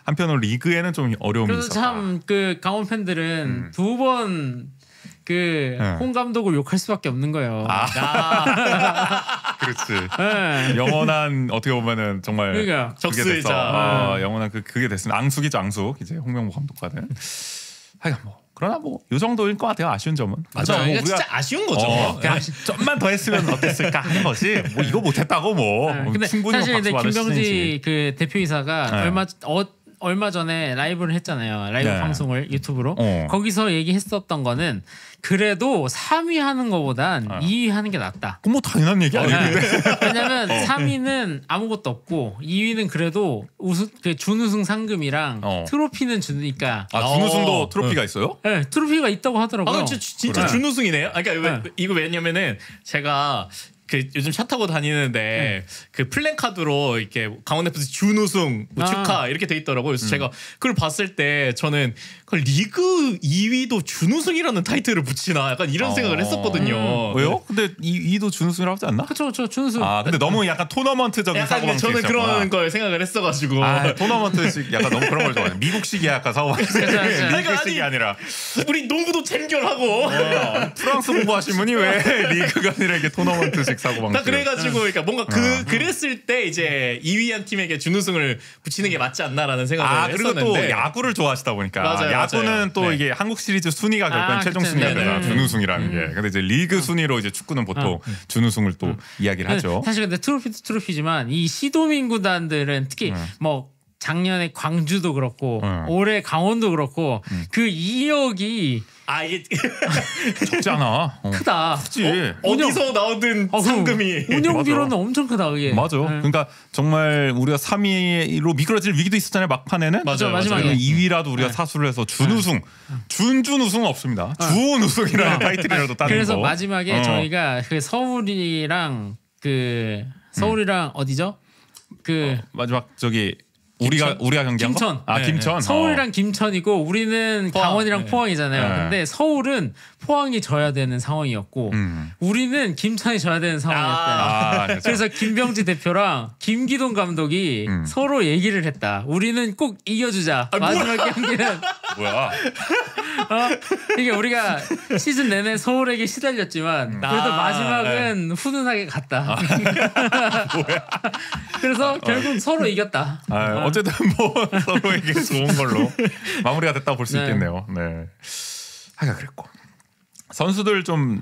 한편으로 리그에는 좀 어려움이 있었다. 그래서 참 그 강원 팬들은 두 번 홍 감독을 욕할 수밖에 없는 거예요. 그렇지. 영원한 어떻게 보면은 정말 적수이자 영원한 그게 됐습니다. 앙숙이죠, 앙숙. 이제 홍명보 감독과는. 하여간 뭐 그러나 뭐 이 정도일 것 같아요. 아쉬운 점은. 맞아. 뭐 진짜 아쉬운 거죠. 그냥 좀만 더 했으면 어땠을까 하는 거지. 뭐 이거 못했다고 뭐. 근데 충분히 사실 근데 김병지 시즌이지. 그 대표이사가 얼마 전에 라이브를 했잖아요. 라이브 방송을 유튜브로. 거기서 얘기했었던 거는 그래도 3위 하는 거보단 2위 하는 게 낫다. 그럼 뭐 당연한 얘기 아니에요? 왜냐면 3위는 아무것도 없고 2위는 그래도 준우승 상금이랑 트로피는 주니까. 준우승도 트로피가 있어요? 네, 트로피가 있다고 하더라고요. 진짜 준우승이네요. 그러니까 이거 왜냐면은 제가 그 요즘 차 타고 다니는데 그 플랜카드로 이렇게 강원 FC 준우승 뭐 축하 이렇게 돼 있더라고요. 그래서 제가 그걸 봤을 때 저는 그 리그 2위도 준우승이라는 타이틀을 붙이나 약간 이런 생각을 했었거든요. 왜요? 근데 2위도 준우승이라고 하지 않나? 그쵸 준우승. 근데 너무 약간 토너먼트적인 약간 저는 그런 걸 생각을 했어가지고 토너먼트식 약간 너무 그런 걸 좋아해. 미국식이야 약간 사고방식. 리그식이 아니라 우리 농구도 챔결하고 프랑스 공부하신 분이 왜 리그가 아니라 이게 토너먼트식 사고방식. 나 그래가지고 그러니까 뭔가 그랬을 때 이제 2위한 팀에게 준우승을 붙이는 게 맞지 않나라는 생각을 그리고 했었는데 또 야구를 좋아하시다 보니까 맞아요. 야구는 또 이게 한국 시리즈 순위가 결국엔 최종 순위가 준우승이라는 게. 근데 이제 리그 순위로 이제 축구는 보통 준우승을 또 이야기를 하죠. 사실 근데 트로피지만 이 시도민 구단들은 특히 뭐 작년에 광주도 그렇고 올해 강원도 그렇고 그 이력이 이게 적지 않아. 크다. 크지. 어디서 나오든 상금이 운영비로는 엄청 크다 그게. 맞아. 그러니까 정말 우리가 3위로 미끄러질 위기도 있었잖아요. 막판에는. 맞아. 마지막에 2위라도 우리가 사수를 해서 준우승. 준우승은 없습니다. 주우승이라는 타이틀이라도 따는 그래서 거. 마지막에 저희가 그 서울이랑 어디죠? 마지막 저기 우리가 경기한 김천. 거? 김천. 서울이랑 김천이고 우리는 포항. 강원이랑 포항이잖아요. 네. 근데 서울은 포항이 져야 되는 상황이었고 우리는 김천이 져야 되는 상황이었다. 그렇죠. 그래서 김병지 대표랑 김기동 감독이 서로 얘기를 했다. 우리는 꼭 이겨주자. 마지막 경기는 뭐야? 이게 우리가 시즌 내내 서울에게 시달렸지만 그래도 마지막은 훈훈하게 갔다. 그래서 결국 서로 이겼다. 어쨌든 뭐 서로에게 좋은 걸로 마무리가 됐다고 볼 수 있겠네요. 네. 하여간 그랬고 선수들 좀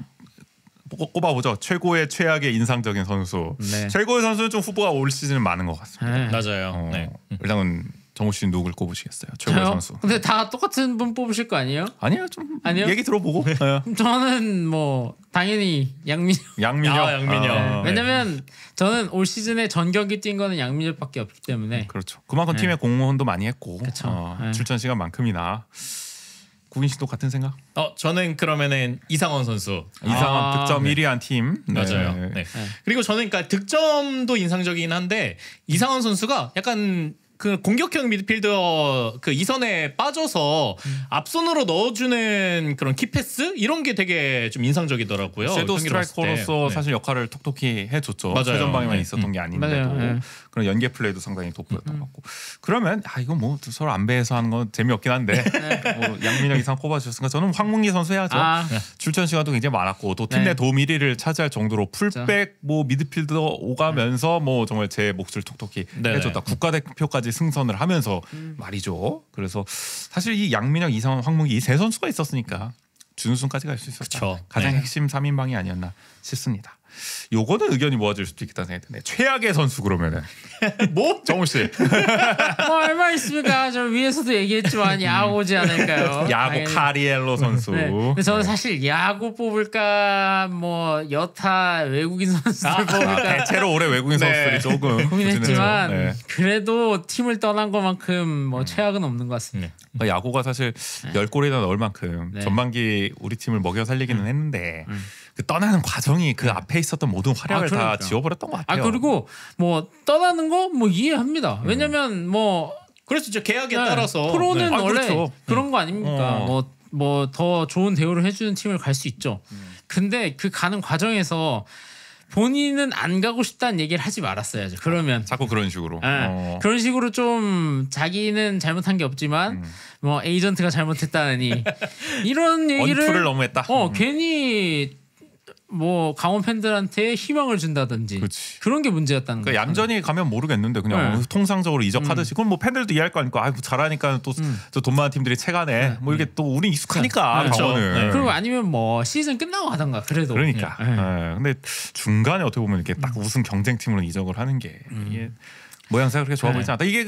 꼽아보죠. 최고의 최악의 인상적인 선수. 네. 최고의 선수는 좀 후보가 올 시즌은 많은 것 같습니다. 맞아요. 네. 일단은 정우 씨는 누굴 꼽으시겠어요? 최고의 저요? 선수. 근데 다 똑같은 분 뽑으실 거 아니에요? 아니요, 좀 아니요? 얘기 들어보고. 네. 저는 뭐 당연히 양민혁. 양민혁. 왜냐면 저는 올 시즌에 전 경기 뛴 거는 양민혁밖에 없기 때문에. 그렇죠. 그만큼 팀의 공헌도 많이 했고 네. 출전 시간만큼이나. 구긴 씨도 같은 생각? 저는 그러면은 이상원 선수. 이상원 득점 1위한 팀. 맞아요. 네. 그리고 저는 그러니까 득점도 인상적이긴 한데 이상원 선수가 약간 그 공격형 미드필더 그 이선에 빠져서 앞선으로 넣어주는 그런 키패스 이런 게 되게 좀 인상적이더라고요. 섀도우 스트라이커로서 사실 역할을 톡톡히 해줬죠. 최전방에만 있었던 게 아닌데도 그런 연계 플레이도 상당히 돋보였던 것 같고. 그러면 이거 뭐 서로 안배해서 하는 건 재미없긴 한데 뭐 양민혁 이상 꼽아주셨으니까 저는 황문기 선수 해야죠. 출전 시간도 굉장히 많았고 또 팀 내 도움 1위를 차지할 정도로 풀백 뭐 미드필더 오가면서 뭐 정말 제 몫을 톡톡히 해줬다. 국가대표까지 승선을 하면서 말이죠. 그래서 사실 이 양민혁, 이상원, 황문기 이 세 선수가 있었으니까 준우승까지 갈 수 있었다. 그쵸. 가장 핵심 3인방이 아니었나 싶습니다. 요거는 의견이 모아질 수도 있겠다는 생각이 드네. 최악의 선수 그러면은 뭐? 정우 씨. 뭐 얼마 있습니까? 저 위에서도 얘기했지만 야구지 않을까요? 야구 카리엘로 선수. 네. 근데 저는 사실 야구 뽑을까 뭐 여타 외국인 선수들 뽑을까 대체로 올해 외국인 선수들이 조금 고민했지만 그래도 팀을 떠난 것만큼 뭐 최악은 없는 것 같습니다. 야구가 사실 10골이나 넣을 만큼 전반기 우리 팀을 먹여 살리기는 했는데 그 떠나는 과정이 그 앞에 있었던 모든 활약을 다 지워버렸던 것 같아요. 그리고 뭐 떠나는 거 뭐 이해합니다. 왜냐면 뭐 그래서 진짜 계약에 따라서 프로는 원래 그렇죠. 그런 거 아닙니까? 뭐 더 좋은 대우를 해주는 팀을 갈 수 있죠. 근데 그 가는 과정에서 본인은 안 가고 싶다는 얘기를 하지 말았어야죠. 그러면 자꾸 그런 식으로 그런 식으로 좀 자기는 잘못한 게 없지만 뭐 에이전트가 잘못했다느니 이런 얘기를 언투를 너무 했다. 괜히 뭐 강원 팬들한테 희망을 준다든지 그런 게 문제였다는 거예요. 얌전히 가면 모르겠는데 그냥 통상적으로 이적하듯이 그건 뭐 팬들도 이해할 거 아닙니까? 잘하니까 또 돈 많은 팀들이 채가네. 뭐 이렇게 또 우린 익숙하니까 강원은. 그리고 아니면 뭐 시즌 끝나고 하던가 그래도. 그러니까. 근데 중간에 어떻게 보면 이렇게 딱 우승 경쟁팀으로 이적을 하는 게 이게 모양새가 그렇게 좋아 보이지 않다. 이게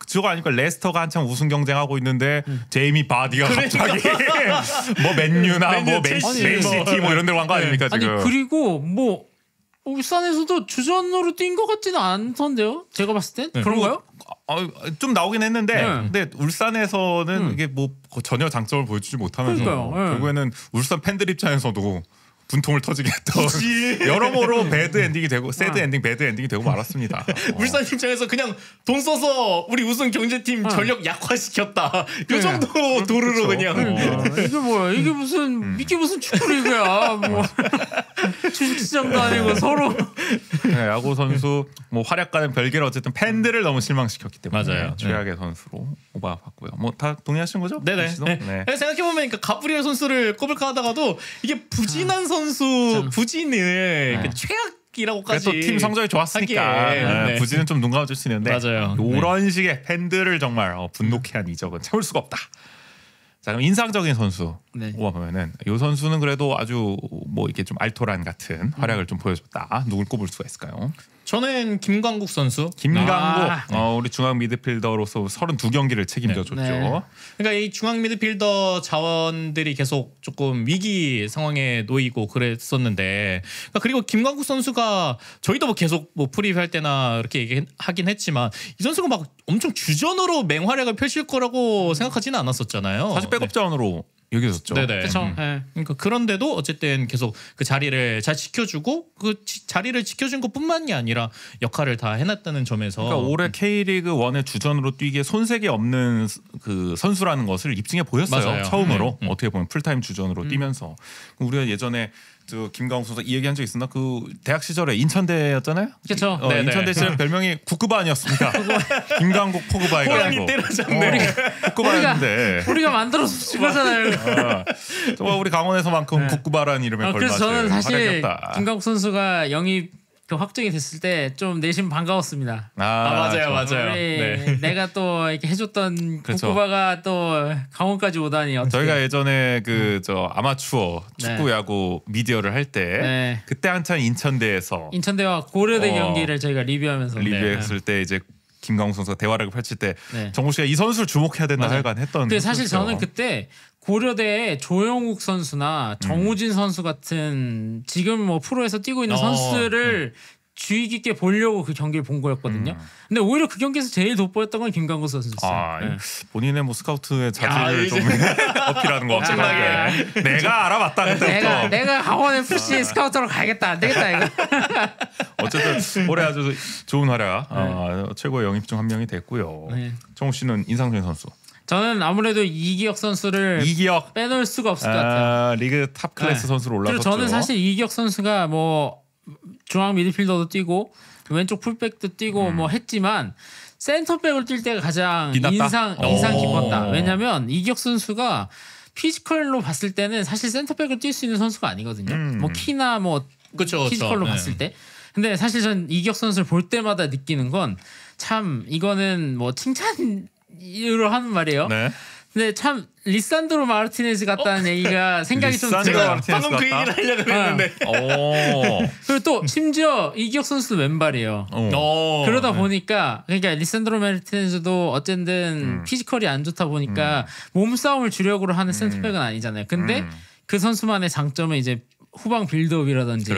저거 아니까 레스터가 한창 우승 경쟁하고 있는데 제이미 바디가 갑자기 뭐 맨유나 뭐 맨시티 뭐 이런 데로 간 거 아닙니까 지금? 아니 그리고 뭐 울산에서도 주전으로 뛴 것 같지는 않던데요? 제가 봤을 땐 그런가요? 좀 나오긴 했는데 근데 울산에서는 이게 뭐 전혀 장점을 보여주지 못하면서 결국에는 울산 팬들 입장에서도 분통을 터지게 했던 여러모로 배드 엔딩이 되고 새드 엔딩, 배드 엔딩이 되고 말았습니다. 울산 입장에서 그냥 돈 써서 우리 우승 경제팀 전력 약화시켰다. 요 정도 도루로 그냥. 이게 뭐야? 이게 무슨 축구리그야? 뭐 주식시장도 아니고 서로. 네, 야구 선수 뭐 활약과는 별개로 어쨌든 팬들을 너무 실망시켰기 때문에 맞아요. 최악의 선수로 뽑아봤고요. 뭐 다 동의하시는 거죠? 네네. 네. 생각해보면 그러니까 가브리엘 선수를 꼽을까 하다가도 이게 부진한 선수 부진을 최악이라고까지 또 팀 성적이 좋았으니까 부진은 좀 눈 감아줄 수 있는데 맞아요. 이런 식의 팬들을 정말 분노케 한 이적은 참을 수가 없다. 자 그럼 인상적인 선수 뽑아보면은 이 선수는 그래도 아주 뭐 이렇게 좀 알토란 같은 활약을 좀 보여줬다. 누굴 꼽을 수가 있을까요? 저는 김광국 선수. 김광국 우리 중앙 미드필더로서 32경기를 책임져줬죠. 그러니까 이 중앙 미드필더 자원들이 계속 조금 위기 상황에 놓이고 그랬었는데 그리고 김광국 선수가 저희도 뭐 계속 뭐 프리뷰할 때나 이렇게 얘기하긴 했지만 이 선수가 막 엄청 주전으로 맹활약을 펼칠 거라고 생각하지는 않았었잖아요. 사실 백업 자원으로 여겨졌죠. 네네. 그렇죠. 그러니까 그런데도 어쨌든 계속 그 자리를 잘 지켜주고 그 자리를 지켜준 것뿐만이 아니라 역할을 다 해놨다는 점에서 그러니까 올해 K리그 1의 주전으로 뛰기에 손색이 없는 그 선수라는 것을 입증해 보였어요. 맞아요. 처음으로 어떻게 보면 풀타임 주전으로 뛰면서 우리가 예전에 저 김강욱 선수 이 얘기한 적 있었나? 그 대학 시절에 인천대였잖아요. 그렇죠. 인천대 시절 별명이 구크바 아니었습니까? 김강국 포그바 해가지고. 구크바였는데 우리가 만들어서 준 거잖아요. 정말 우리 강원에서만큼 구크바라는 이름에 걸맞을 그래서 저는 사실 활약이었다. 김강국 선수가 영입 확정이 됐을 때 좀 내심 반가웠습니다. 맞아요. 내가 또 이렇게 해줬던 구쿠바가 또 강원까지 오다니. 어떻게. 저희가 예전에 그 저 아마추어 축구 야구 미디어를 할 때 그때 한참 인천대와 고려대 경기를 저희가 리뷰하면서 리뷰했을 때 이제 김강욱 선수가 대활약을 펼칠 때 정우 씨가 이 선수를 주목해야 된다 하여간 했던. 근데 사실 저는 그때 고려대의 조영욱 선수나 정우진 선수 같은 지금 뭐 프로에서 뛰고 있는 선수들을 주의 깊게 보려고 그 경기를 본 거였거든요. 근데 오히려 그 경기에서 제일 돋보였던 건 김강국 선수였어요. 본인의 뭐 스카우트의 자질을 좀 어필하는 거 엄청나게. 내가 알아봤다 그때부터. 내가 강원 FC 스카우터로 가야겠다. 안 되겠다 이거. 어쨌든 올해 아주 좋은 활약, 최고의 영입 중 한 명이 됐고요. 정우 씨는 인상적인 선수. 저는 아무래도 이기혁 선수를 빼놓을 수가 없을 것 같아요. 리그 탑 클래스 선수로 올라섰죠. 그리고 저는 사실 이기혁 선수가 뭐 중앙 미드필더도 뛰고 왼쪽 풀백도 뛰고 뭐 했지만 센터백을 뛸 때가 가장 인상 깊었다. 왜냐면 이기혁 선수가 피지컬로 봤을 때는 사실 센터백을 뛸 수 있는 선수가 아니거든요. 뭐 키나 뭐 피지컬로 봤을 때. 근데 사실 전 이기혁 선수를 볼 때마다 느끼는 건 참 이거는 뭐 칭찬으로 하는 말이에요. 근데 참 리산드로 마르티네즈 같다는 얘기가 생각이 좀 들어요. 방금 그 얘기를 하려고 했는데. 그리고 또 심지어 이기혁 선수도 왼발이에요. 그러다 보니까 그러니까 리산드로 마르티네즈도 어쨌든 피지컬이 안 좋다 보니까 몸싸움을 주력으로 하는 센터백은 아니잖아요. 근데 그 선수만의 장점은 이제 후방 빌드업이라든지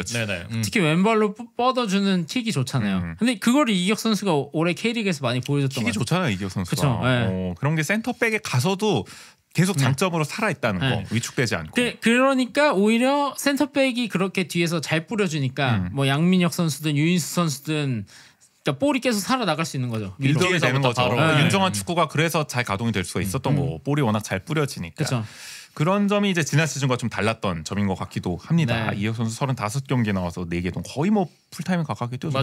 특히 왼발로 뻗어주는 킥이 좋잖아요. 근데 그걸 이기혁 선수가 올해 K리그에서 많이 보여줬던 것 같아요. 킥이 좋잖아요. 이기혁 선수가. 그런 게 센터백에 가서도 계속 장점으로 살아있다는 거. 위축되지 않고. 그러니까 오히려 센터백이 그렇게 뒤에서 잘 뿌려주니까 뭐 양민혁 선수든 유인수 선수든 그러니까 볼이 계속 살아나갈 수 있는 거죠. 빌드업이 되는 거죠. 윤정환 축구가 그래서 잘 가동이 될 수가 있었던 거고 볼이 워낙 잘 뿌려지니까. 그쵸. 그런 점이 이제 지난 시즌과 좀 달랐던 점인 것 같기도 합니다. 이혁 선수 35경기 나와서 4개 동 거의 뭐 풀타임에 가깝게 뛰어서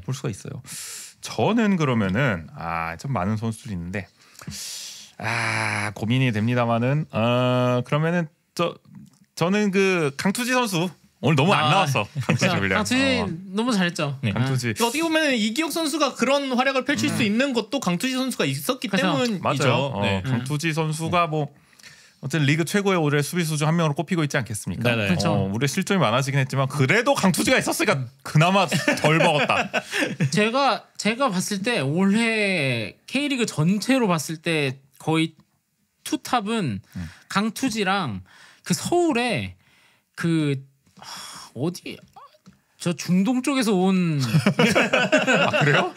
볼 수가 있어요. 저는 그러면은 좀 많은 선수들이 있는데 고민이 됩니다만은 그러면은 저는 그 강투지 선수 오늘 너무 안 나왔어. 강투지 너무 잘했죠. 강투지. 어떻게 보면 이기혁 선수가 그런 활약을 펼칠 수 있는 것도 강투지 선수가 있었기 때문이죠. 맞아요. 강투지 선수가 뭐 어쨌든 리그 최고의 올해 수비수 중 한 명으로 꼽히고 있지 않겠습니까? 우리 실점이 많아지긴 했지만 그래도 강투지가 있었으니까 그나마 덜 먹었다. 제가 봤을 때 올해 K리그 전체로 봤을 때 거의 투탑은 강투지랑 그 서울에 그 어디 저 중동 쪽에서 온 그래요?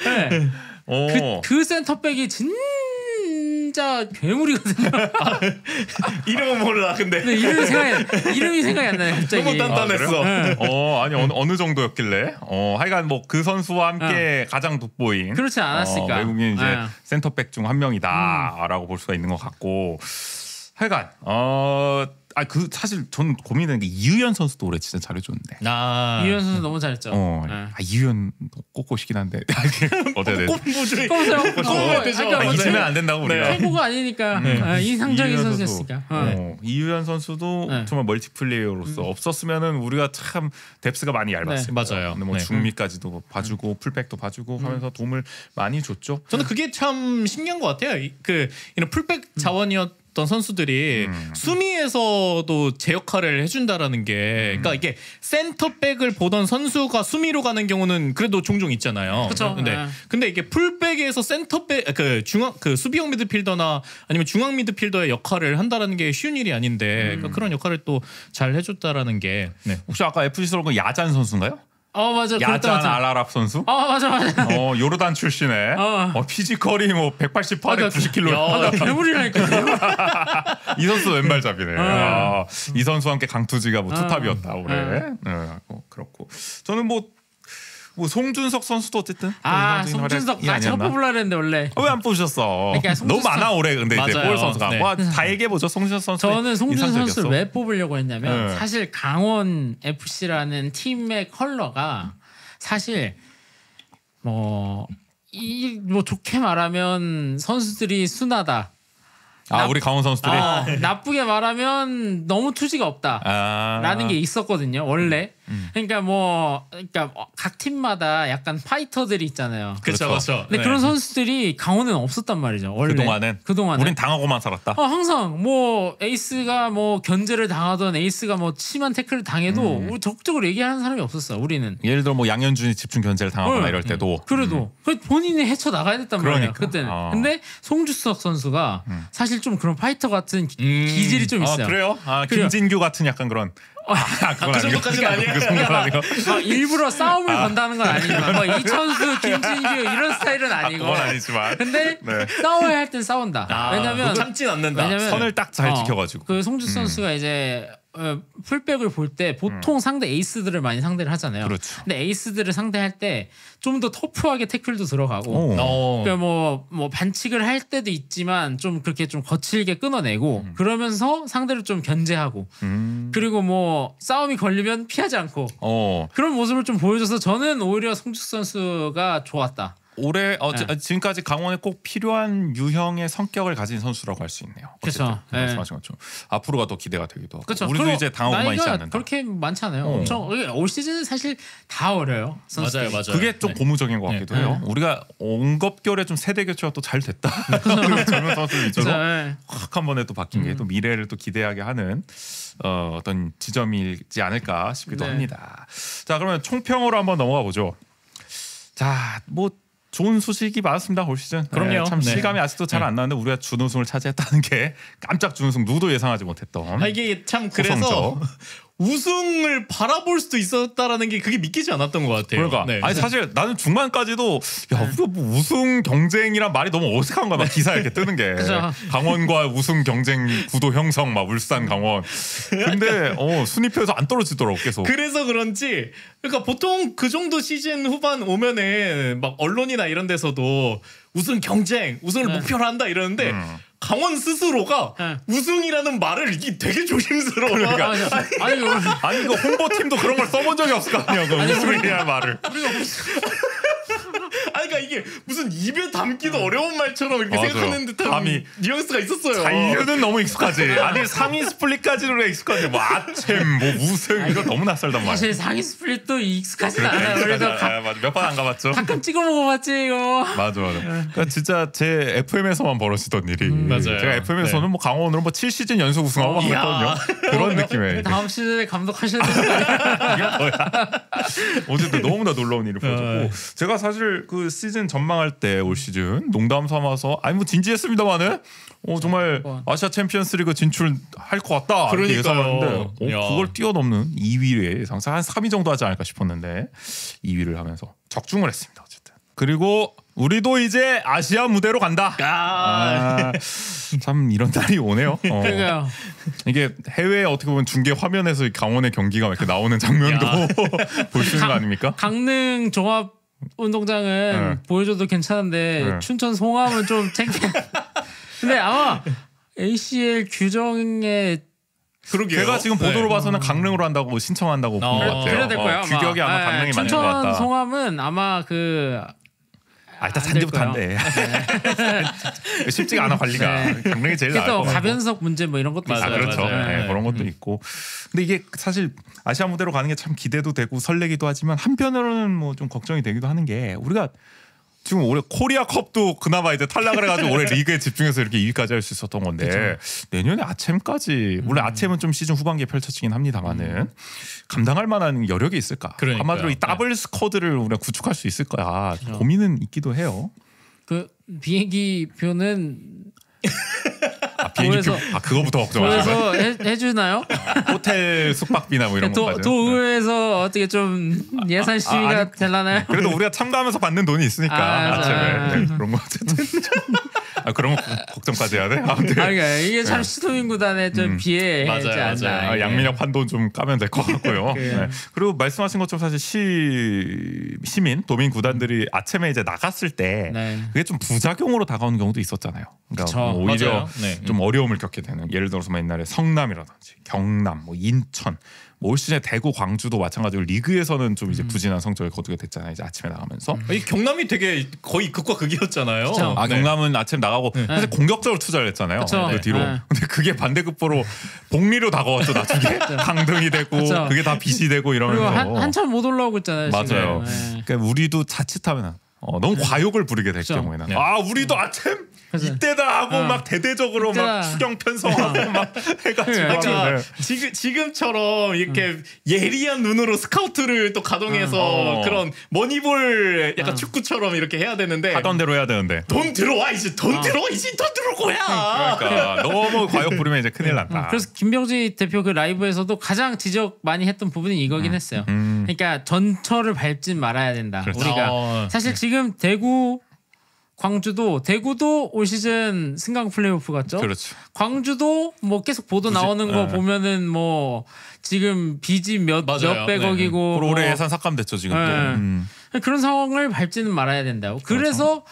그 센터백이 진짜 진짜 괴물이거든요. 이름은 몰라 근데. 이름이 생각이 안 나요 갑자기. 너무 단단했어. 아니 어느 정도였길래 하여간 뭐 그 선수와 함께 가장 돋보인 그렇지 않았을까. 외국인 이제 센터백 중 한 명이다라고 볼 수가 있는 것 같고 하여간 사실 저는 고민되는 게 이유연 선수도 올해 진짜 잘해줬는데. 이유연 선수 너무 잘했죠. 이유연 꼽고시긴 한데 어때야 돼? 꼽으면 잊으면 안 된다고 우리가. 최고가 아니니까 인상적인 선수였으니까. 이유연 선수도 정말 멀티플레이어로서 없었으면은 우리가 참 뎁스가 많이 얇았어요. 맞아요. 근데 뭐 중미까지도 봐주고 풀백도 봐주고 하면서 도움을 많이 줬죠. 저는 그게 참 신기한 것 같아요. 이런 풀백 자원이었던 선수들이 수미에서도 제 역할을 해준다라는 게, 그러니까 이게 센터백을 보던 선수가 수미로 가는 경우는 그래도 종종 있잖아요. 그렇죠. 근데 이게 풀백에서 센터백 그 수비형 미드필더나 아니면 중앙 미드필더의 역할을 한다라는 게 쉬운 일이 아닌데 그러니까 그런 역할을 또 잘 해줬다라는 게. 혹시 아까 FC 서울 야잔 선수인가요? 맞아. 야잔 알아랍 선수? 맞아. 요르단 출신에 피지컬이 뭐 188에 90kg. 괴물이라니까. 이 선수 왼발잡이네. 이 선수와 함께 강투지가 뭐 투탑이었다 올해. 그렇고 저는 뭐 송준석 선수도 어쨌든 송준석 제가 뽑으려 했는데 원래 왜 안 뽑으셨어? 그러니까 너무 많아 올해. 근데 이제 볼 선수가 다 얘기해보죠. 송준석 선수. 저는 송준석 선수를 왜 뽑으려고 했냐면 사실 강원 FC라는 팀의 컬러가 사실 뭐 좋게 말하면 선수들이 순하다. 우리 강원 선수들이 나쁘게 말하면 너무 투지가 없다라는 게 있었거든요 원래. 그러니까 각 팀마다 약간 파이터들이 있잖아요. 그렇죠. 근데 그런 선수들이 강원은 없었단 말이죠. 원래 그동안은 우린 당하고만 살았다. 항상 뭐 에이스가 뭐 견제를 당하던 에이스가 뭐 심한 태클을 당해도 우리 적극적으로 얘기하는 사람이 없었어. 우리는 예를 들어 뭐 양현준이 집중 견제를 당하거나 이럴 때도 그래도 본인이 헤쳐 나가야 됐단 말이야 그때는. 근데 송주석 선수가 사실 좀 그런 파이터 같은 기질이 좀 있어요. 그래요? 김진규 같은 약간 그런. 그 정도까지는 아니야. 일부러 싸움을 건다는 건 아니지만 뭐 이천수, 김진규 이런 스타일은 아니고. 그건 아니지만. 근데 싸워야 할 땐 싸운다. 왜냐면 참진 않는다. 선을 딱 잘 지켜가지고. 그 송주 선수가 이제 풀백을 볼 때 보통 상대 에이스들을 많이 상대를 하잖아요. 그렇죠. 근데 에이스들을 상대할 때 좀 더 터프하게 태클도 들어가고, 그러니까 뭐 반칙을 할 때도 있지만 좀 그렇게 좀 거칠게 끊어내고 그러면서 상대를 좀 견제하고, 그리고 뭐 싸움이 걸리면 피하지 않고 그런 모습을 좀 보여줘서 저는 오히려 송주 선수가 좋았다. 올해 지금까지 강원에 꼭 필요한 유형의 성격을 가진 선수라고 할 수 있네요. 그렇죠. 말씀하신 것처럼 앞으로가 더 기대가 되기도 하고. 그렇죠. 우리도 이제 당하고만 있지 않는다. 그렇게 많지 않아요. 엄청 올 시즌은 사실 다 어려요. 선수들이. 맞아요. 그게 좀 고무적인 것 같기도 해요. 우리가 온겁결에 좀 세대 교체가 또 잘 됐다. 젊은 선수 위주로 확 한 번에 또 바뀐 게 또 미래를 또 기대하게 하는 어떤 지점이지 않을까 싶기도 합니다. 자, 그러면 총평으로 한번 넘어가 보죠. 자, 뭐 좋은 소식이 많았습니다 올 시즌. 그럼요. 참 실감이 아직도 잘 안 나는데 우리가 준우승을 차지했다는 게 깜짝 준우승 누구도 예상하지 못했던. 이게 참 그래서 우승을 바라볼 수도 있었다라는 게 그게 믿기지 않았던 것 같아요. 그러니까 아니 사실 나는 중반까지도 우리가 뭐 우승 경쟁이란 말이 너무 어색한 거야. 막 기사에 이렇게 뜨는 게 강원과 우승 경쟁 구도 형성 막 울산 강원. 근데 순위표에서 안 떨어지더라고 계속. 그래서 그런지 그러니까 보통 그 정도 시즌 후반 오면은 막 언론이나 이런 데서도 우승 경쟁, 우승을 목표로 한다 이러는데 강원 스스로가 우승이라는 말을 이게 되게 조심스러워. 그러니까. 아니 그 홍보팀도 그런 걸 써본 적이 없을 거 아니야. 그 우승이라는 말을. 그러니까 이게 무슨 입에 담기도 어려운 말처럼 이렇게 생각하는 듯한 뉘앙스가 있었어요. 잔류는 너무 익숙하지. 아니 상위 스플릿까지는 익숙하지. 뭐 아챔, 뭐 우승 이거 너무 낯설단 말이야. 사실 상위 스플릿도 익숙하진 않아요. 그래도 몇 번 안 가봤죠. 가끔 찍어 먹어봤지 이거. 맞아. 그러니까 진짜 제 FM에서만 벌어지던 일이. 맞아요. 제가 FM에서는 뭐 강원으로 뭐 7시즌 연속 우승하고 했거든요. 그런 느낌에. 다음 시즌에 감독하셔야 되는 거 아니야? 이게 뭐야? 어쨌든 너무나 놀라운 일을 보여줬고 제가 사실 그 시즌 전망할 때 올 시즌 농담 삼아서 뭐 진지했습니다만은 정말 아시아 챔피언스리그 진출할 것 같다 이렇게 예상했는데 그걸 뛰어넘는 2위에 예상 한 3위 정도 하지 않을까 싶었는데 2위를 하면서 적중을 했습니다. 어쨌든 그리고 우리도 이제 아시아 무대로 간다. 참 이런 날이 오네요. 그러니까요. 이게 해외 어떻게 보면 중계 화면에서 강원의 경기가 이렇게 나오는 장면도 볼 수 있는 거 아닙니까? 강릉 종합 운동장은 보여줘도 괜찮은데 춘천 송암은 좀 창피해. 근데 아마 ACL 규정에 그러게요. 제가 지금 보도로 봐서는 강릉으로 한다고 신청한다고 본 것 같아요. 그래야 될 거예요. 규격이 아마 강릉이 맞는 것 같다. 춘천 송암은 아마 일단 산지부터 한대. 쉽지가 않아 관리가. 강릉이 제일 나을 것 같고. 가변석 문제 뭐 이런 것도 있어요. 그렇죠. 네, 그런 것도 있고. 근데 이게 사실 아시아 무대로 가는 게 참 기대도 되고 설레기도 하지만 한편으로는 뭐 좀 걱정이 되기도 하는 게 우리가 지금 올해 코리아컵도 그나마 이제 탈락을 해가지고 올해 리그에 집중해서 이렇게 2위까지 할 수 있었던 건데 그렇죠. 내년에 아챔까지 원래 아챔은 좀 시즌 후반기에 펼쳐지긴 합니다만은 감당할 만한 여력이 있을까? 그러니까요. 아마도 이 더블 스쿼드를 우리가 구축할 수 있을까? 그렇죠. 고민은 있기도 해요. 그 비행기 표는 비행기표 그거부터 걱정하시죠. 도에서 해주나요? 호텔 숙박비나 뭐 이런 것까지. 도의회에서 어떻게 좀 예산 심의가 되려나요? 그래도 우리가 참가하면서 받는 돈이 있으니까 아침에 그런 거 어쨌든 그런 거 걱정까지 해야 돼. 아무튼 그러니까 이게 참 시도민 구단에 좀 비해하지 않나. 양민혁 판돈 좀 까면 될 것 같고요. 네. 그리고 말씀하신 것처럼 사실 시민 도민 구단들이 아침에 이제 나갔을 때 그게 좀 부작용으로 다가오는 경우도 있었잖아요. 그러니까 뭐 오히려 좀 어려움을 겪게 되는 예를 들어서 옛날에 성남이라든지 경남, 뭐 인천, 뭐 올 시즌에 대구, 광주도 마찬가지로 리그에서는 좀 이제 부진한 성적을 거두게 됐잖아요. 이제 아침에 나가면서 이 경남이 되게 거의 극과 극이었잖아요. 경남은 아침 나가고 사실 공격적으로 투자를 했잖아요. 그 뒤로. 근데 그게 반대급부로 복리로 다가왔죠. 나중에 강등이 되고 그게 다 빚이 되고 이러면서 그리고 한참 못 올라오고 있잖아요. 맞아요. 그러니까 우리도 자칫하면 너무 과욕을 부리게 될 경우에는 우리도 아침 이때다 하고 막 대대적으로 막 추경 편성하고 막 해가지고 그러니까 지금처럼 이렇게 예리한 눈으로 스카우트를 또 가동해서 그런 머니볼 약간 축구처럼 이렇게 해야 되는데 하던 대로 해야 되는데 돈 들어와 이제 돈 들어올 거야. 그러니까 너무 과욕 부리면 이제 큰일 난다. 그래서 김병지 대표 그 라이브에서도 가장 지적 많이 했던 부분이 이거긴 했어요. 그러니까 전철을 밟진 말아야 된다. 그렇죠. 우리가 사실 지금 대구도 올 시즌 승강 플레이오프 갔죠. 그렇죠. 광주도 뭐 계속 보도 나오는 거 보면은 뭐 지금 빚이 몇백억이고 올해 예산 삭감됐죠 지금. 그런 상황을 밟지는 말아야 된다고. 그래서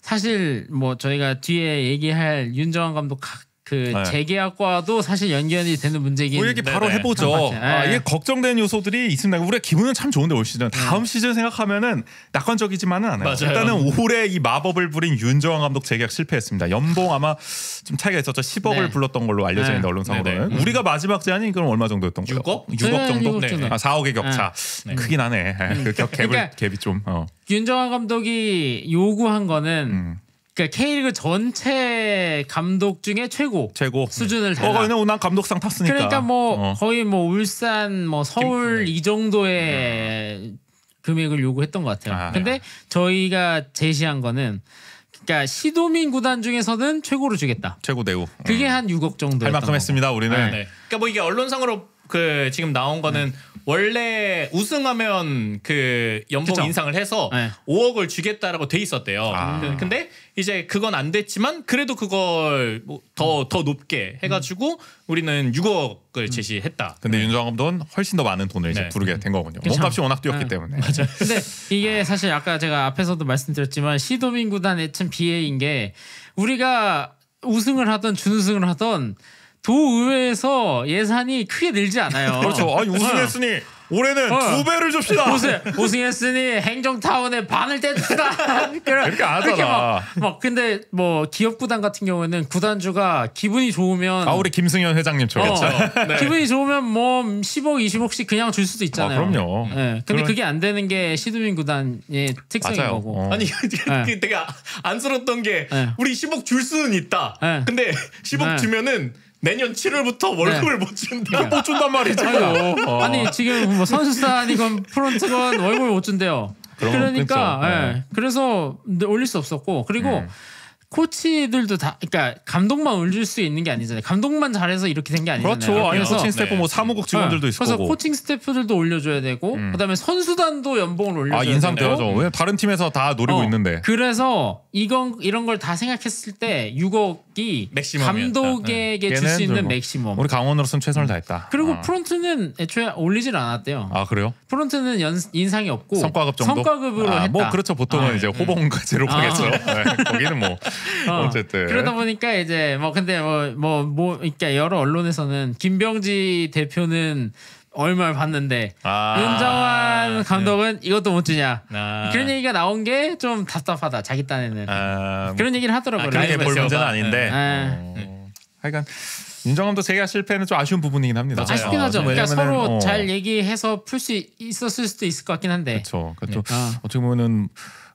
사실 뭐 저희가 뒤에 얘기할 윤정환 감독 재계약과도 사실 연결이 되는 문제긴. 그 얘기 바로 해보죠. 이게 걱정되는 요소들이 있습니다. 우리가 기분은 참 좋은데 올 시즌 다음 시즌 생각하면은 낙관적이지만은 않아요. 맞아요. 일단은 올해 이 마법을 부린 윤정환 감독 재계약 실패했습니다. 연봉 아마 좀 차이가 있었죠. 10억을 불렀던 걸로 알려져 있는데 언론상으로는 우리가 마지막 제안이 그럼 얼마 정도였던 거예요? 6억? 6억 정도? 6억 정도. 4억의 격차. 크긴 하네. 그 갭이 좀. 윤정환 감독이 요구한 거는. 그러니까 K리그 전체 감독 중에 최고 수준을 달라. 난 감독상 탔으니까. 그러니까 뭐 거의 뭐 울산, 뭐 서울 이 정도의 금액을 요구했던 것 같아요. 근데 저희가 제시한 거는 그러니까 시도민 구단 중에서는 최고로 주겠다. 최고 대우. 그게 한 6억 정도. 할 만큼 했습니다. 우리는. 그러니까 뭐 이게 언론상으로 지금 나온 거는 원래 우승하면 그 연봉 인상을 해서 5억을 주겠다라고 돼 있었대요. 근데 이제 그건 안 됐지만 그래도 그걸 뭐 더 높게 해가지고 우리는 6억을 제시했다. 근데 윤정환 감독은 훨씬 더 많은 돈을 이제 부르게 된 거군요. 몸값이 워낙 뛰었기 때문에. 맞아요. 근데 이게 사실 아까 제가 앞에서도 말씀드렸지만 시도민 구단의 참 비애인 게 우리가 우승을 하던 준우승을 하던 도의회에서 예산이 크게 늘지 않아요. 그렇죠. 아니 우승했으니 올해는 2배를 줍시다. 우승했으니 행정타운의 반을 떼줍시다. 그렇게 안 하잖아. 근데 뭐 기업 구단 같은 경우에는 구단주가 기분이 좋으면 우리 김승현 회장님처럼 기분이 좋으면 뭐 10억 20억씩 그냥 줄 수도 있잖아요. 그럼요. 근데 그게 안 되는 게 시도민 구단의 특성인 거고. 아니 되게 안쓰러웠던 게 우리 10억 줄 수는 있다. 근데 10억 주면은 내년 7월부터 월급을 못 준다. 못 준단 말이죠. 아니 지금 뭐 선수단이건 프론트건 월급을 못 준대요. 그러니까 그래서 올릴 수 없었고 그리고 코치들도 다 그러니까 감독만 올릴 수 있는 게 아니잖아요. 감독만 잘해서 이렇게 된 게 아니잖아요. 그렇죠. 아니 그래서 코칭 스태프 뭐 사무국 직원들도 있을 그래서 거고. 코칭 스태프들도 올려줘야 되고 그다음에 선수단도 연봉을 올려줘야 되고. 인상되죠. 왜 다른 팀에서 다 노리고 있는데. 그래서 이런 걸 다 생각했을 때 6억이 감독에게 줄 수 있는 맥시멈. 우리 강원으로서는 최선을 다했다. 그리고 프론트는 애초에 올리질 않았대요. 아 그래요? 프론트는 인상이 없고 성과급 정도. 성과급으로 했다. 뭐 그렇죠. 보통은 이제 호봉까지로 가겠죠. 네, 거기는 뭐 어쨌든 그러다 보니까 이제 뭐 근데 그러니까 여러 언론에서는 김병지 대표는 얼마를 받는데 윤정환 감독은 이것도 못 주냐 그런 얘기가 나온 게 좀 답답하다 자기 딴에는 그런 얘기를 하더라고요. 그렇게 볼 문제는 아닌데 하여간 윤정환도 재계약 실패는 좀 아쉬운 부분이긴 합니다. 아쉽긴 하죠. 그러니까 서로 잘 얘기해서 풀 수 있었을 수도 있을 것 같긴 한데 그렇죠. 어떻게 보면은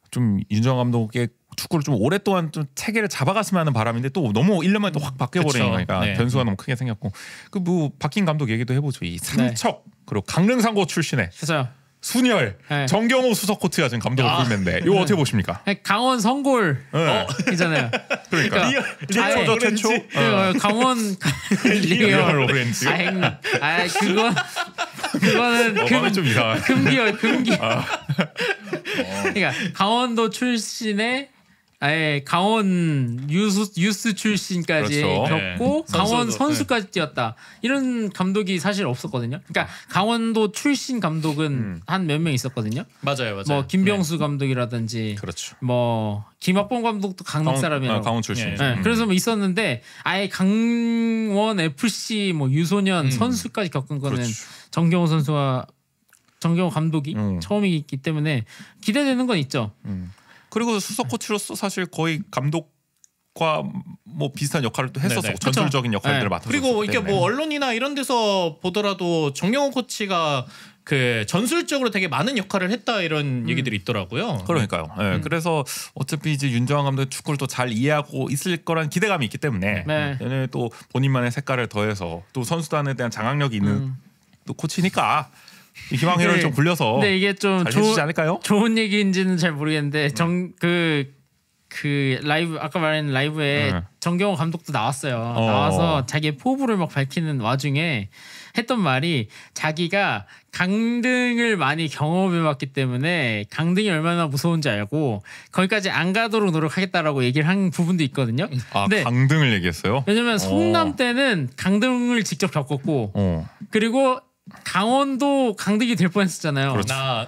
좀 윤정환 감독의 축구를 좀 오랫동안 좀 체계를 잡아갔으면 하는 바람인데 또 너무 1년 만에 또 확 바뀌어버리니까 변수가 너무 크게 생겼고 그 뭐 바뀐 감독 얘기도 해보죠. 이 삼척 그리고 강릉상고 출신의 순혈 정경호 수석 코치가 지금 감독을 불면데 이거 어떻게 보십니까? 강원 성골 이잖아요. 그러니까 최초죠 최초. 강원 리얼 오렌지. 그거는 좀 이상한. 금기요. 그러니까 강원도 출신의 강원 유스 출신까지 겪고 강원 선수까지 뛰었다. 이런 감독이 사실 없었거든요. 그러니까 강원도 출신 감독은 한 몇 명 있었거든요. 맞아요. 뭐 김병수 감독이라든지, 그렇죠. 뭐 김학봉 감독도 강릉 사람이라고. 강원 출신. 그래서 뭐 있었는데 아예 강원 FC 뭐 유소년 선수까지 겪은 거는 정경호 선수와 정경호 감독이 처음이기 때문에 기대되는 건 있죠. 그리고 수석 코치로서 사실 거의 감독과 뭐 비슷한 역할을 또 했었고 전술적인 역할들을 맡았었기 그리고 이게 때문에. 뭐 언론이나 이런 데서 보더라도 정경호 코치가 그 전술적으로 되게 많은 역할을 했다 이런 얘기들이 있더라고요. 그러니까요. 그래서 어차피 이제 윤정환 감독의 축구를 또 잘 이해하고 있을 거란 기대감이 있기 때문에 얘네 또 본인만의 색깔을 더해서 또 선수단에 대한 장악력이 있는 또 코치니까 희망회를 좀 굴려서 근데 이게 좀 해주지 않을까요? 좋은 얘기인지는 잘 모르겠는데 그 라이브 아까 말한 라이브에 정경호 감독도 나왔어요. 나와서 자기의 포부를 막 밝히는 와중에 했던 말이 자기가 강등을 많이 경험해봤기 때문에 강등이 얼마나 무서운지 알고 거기까지 안 가도록 노력하겠다라고 얘기를 한 부분도 있거든요. 근데 강등을 얘기했어요? 왜냐면 성남 때는 강등을 직접 겪었고 그리고 강원도 강등이 될 뻔했었잖아요.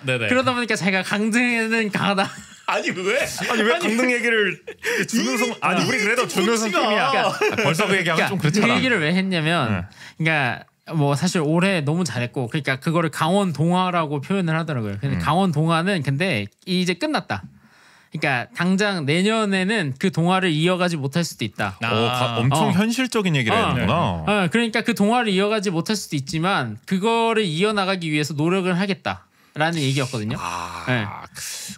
그러다 보니까 자기가 강등에는 강하다. 아니 왜 강등 얘기를 준우승 우리 그래도 준우승 팀이야. 벌써 그 얘기하면 좀 그렇잖아. 그 얘기를 왜 했냐면 그러니까 뭐 사실 올해 너무 잘했고 그러니까 그거를 강원 동화라고 표현을 하더라고요. 근데 강원 동화는 근데 이제 끝났다. 그러니까 당장 내년에는 그 동화를 이어가지 못할 수도 있다. 엄청 현실적인 얘기를 하는구나. 그러니까 그 동화를 이어가지 못할 수도 있지만 그거를 이어나가기 위해서 노력을 하겠다라는 얘기였거든요.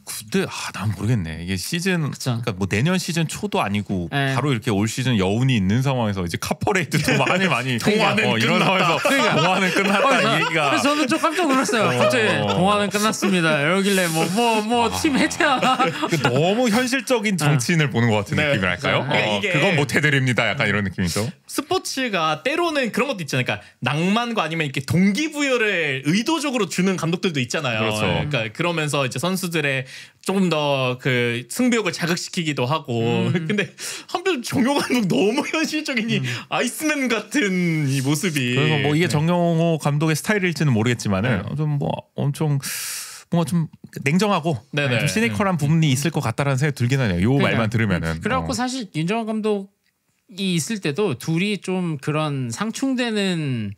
근데 난 모르겠네. 이게 시즌 그러니까 뭐 내년 시즌 초도 아니고 바로 이렇게 올 시즌 여운이 있는 상황에서 이제 카퍼레이드도 많이 동화는 이런 상황에서 동화는 끝났다 이 얘기가. 그래서 저는 좀 깜짝 놀랐어요. 갑자기 동화는 끝났습니다. 이러길래 뭐 팀 해체하나. 너무 현실적인 정치인을 보는 것 같은 느낌이랄까요? 그건 못 해드립니다. 약간 이런 느낌이죠. 스포츠가 때로는 그런 것도 있잖아요. 그러니까 낭만과 아니면 이렇게 동기부여를 의도적으로 주는 감독들도 있잖아요. 그렇죠. 그러니까 그러면서 이제 선수들의 조금 더 그 승부욕을 자극시키기도 하고. 근데 한편 정용호 감독 너무 현실적이니 아이스맨 같은 이 모습이. 그래서 뭐 이게 정용호 감독의 스타일일지는 모르겠지만은 좀 뭐 엄청 뭔가 좀 냉정하고 좀 시니컬한 부분이 있을 것 같다라는 생각이 들긴 하네요. 요 말만 들으면은. 그래갖고 사실 윤정환 감독 이 있을 때도 둘이 좀 그런 상충되는